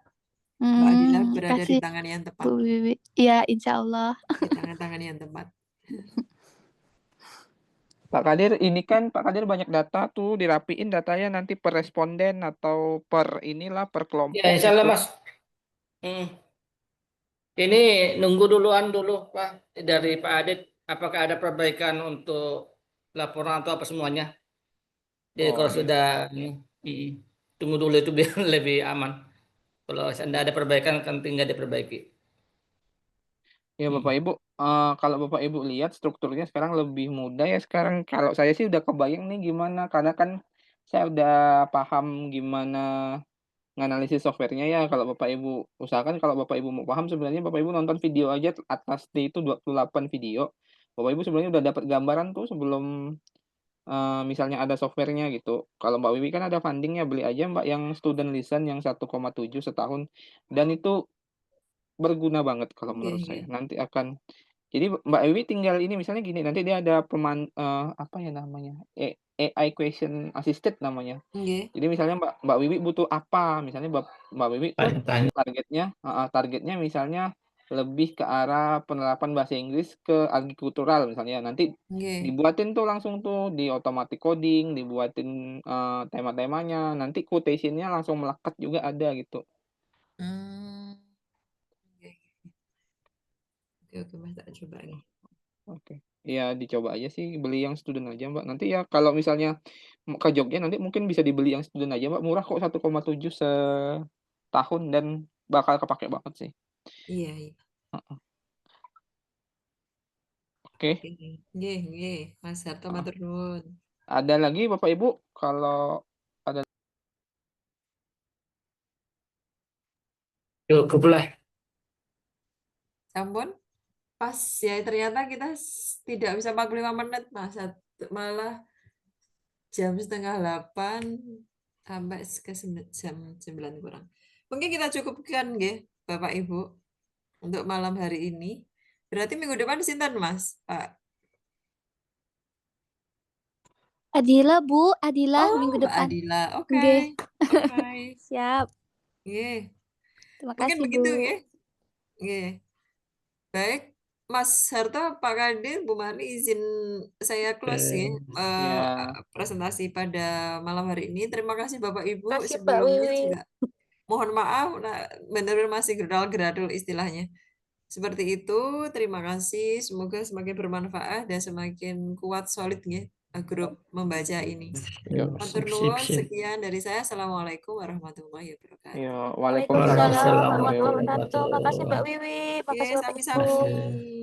Speaker 4: Mbak Adila berada di
Speaker 3: Kasih
Speaker 4: tangan yang tepat,
Speaker 3: Bu Wiwi. Iya, insya Allah.
Speaker 4: di tangan-tangan yang tepat.
Speaker 2: Pak Kadir, ini kan Pak Kadir banyak data tuh, dirapiin datanya nanti per responden atau per inilah, per kelompok
Speaker 5: Ya, insya Allah,
Speaker 2: gitu.
Speaker 5: Mas. Ini nunggu duluan dulu, Pak, dari Pak Adit. Apakah ada perbaikan untuk laporan atau apa semuanya? Jadi
Speaker 2: Oh,
Speaker 5: kalau
Speaker 2: iya.
Speaker 5: sudah tunggu dulu itu biar lebih aman. Kalau Anda ada perbaikan kan tinggal diperbaiki.
Speaker 2: Ya Bapak Ibu, kalau Bapak Ibu lihat strukturnya sekarang lebih mudah ya sekarang. Kalau saya sih udah kebayang nih gimana, karena kan saya udah paham gimana nganalisis softwarenya ya. Kalau Bapak Ibu usahakan, kalau Bapak Ibu mau paham sebenarnya Bapak Ibu nonton video aja Atlas D itu 28 video. Bapak Ibu sebenarnya udah dapat gambaran tuh sebelum misalnya ada softwarenya gitu. Kalau Mbak Wiwi kan ada fundingnya, beli aja Mbak yang student listen yang 1,7 setahun. Dan itu berguna banget kalau menurut saya.
Speaker 4: Nggih.
Speaker 2: Nanti akan jadi Mbak Wiwi tinggal ini misalnya gini, nanti dia ada apa ya namanya, AI question assisted namanya.
Speaker 4: Nggih.
Speaker 2: Jadi misalnya Mbak Wiwi butuh apa, misalnya Mbak Wiwi tuh
Speaker 5: Tanya.
Speaker 2: targetnya misalnya lebih ke arah penerapan bahasa Inggris ke agrikultural misalnya. Nanti
Speaker 4: Nggih.
Speaker 2: dibuatin tuh langsung tuh di automatic coding, dibuatin tema-temanya, nanti quotation-nya langsung melekat juga ada gitu.
Speaker 4: Oke, Mas, tak coba nih.
Speaker 2: Oke. Ya dicoba aja sih, beli yang student aja Mbak. Nanti ya kalau misalnya ke Jogja nanti mungkin bisa dibeli yang student aja Mbak, murah kok 1,7 setahun dan bakal kepake banget sih.
Speaker 4: Iya.
Speaker 2: Heeh. Oke.
Speaker 4: Nggih. Mas Harto matur nuwun.
Speaker 2: Ada lagi Bapak Ibu kalau ada
Speaker 5: Cukup lah.
Speaker 4: Sampun? Pas ya ternyata kita tidak bisa 45 menit, Mas. Malah jam 7:30 sampai ke jam 9 kurang. Mungkin kita cukupkan nggih, Bapak Ibu, untuk malam hari ini. Berarti minggu depan sinten, Mas? Pak.
Speaker 3: Adila, Bu. Adila minggu
Speaker 4: Mbak
Speaker 3: depan.
Speaker 4: Adila. Oke.
Speaker 3: Nggih.
Speaker 4: Oke.
Speaker 3: Siap.
Speaker 4: Nggih.
Speaker 3: Terima
Speaker 4: Mungkin
Speaker 3: kasih,
Speaker 4: begitu
Speaker 3: Bu.
Speaker 4: nggih. Nggih. Baik, Mas Harto, Pak Kadir, Bu Marni, izin saya close ya
Speaker 2: ya
Speaker 4: presentasi pada malam hari ini. Terima kasih Bapak Ibu.
Speaker 3: Kasih, Mbak
Speaker 4: Sebelumnya
Speaker 3: Wiwi.
Speaker 4: juga mohon maaf, benar-benar masih geral-geradul istilahnya. Seperti itu, terima kasih. Semoga semakin bermanfaat dan semakin kuat, solid ya, grup membaca ini. Matur nuwun, sekian dari saya. Assalamualaikum warahmatullahi wabarakatuh.
Speaker 2: ya
Speaker 3: Waalaikumsalam
Speaker 2: Waalaikumsalam
Speaker 3: warahmatullahi
Speaker 2: warahmatullahi
Speaker 3: wabarakatuh.
Speaker 2: wabarakatuh.
Speaker 3: Makasih Mbak Wiwi.
Speaker 4: Oke,
Speaker 3: Makasih Bapak Ibu.
Speaker 4: sami-sami.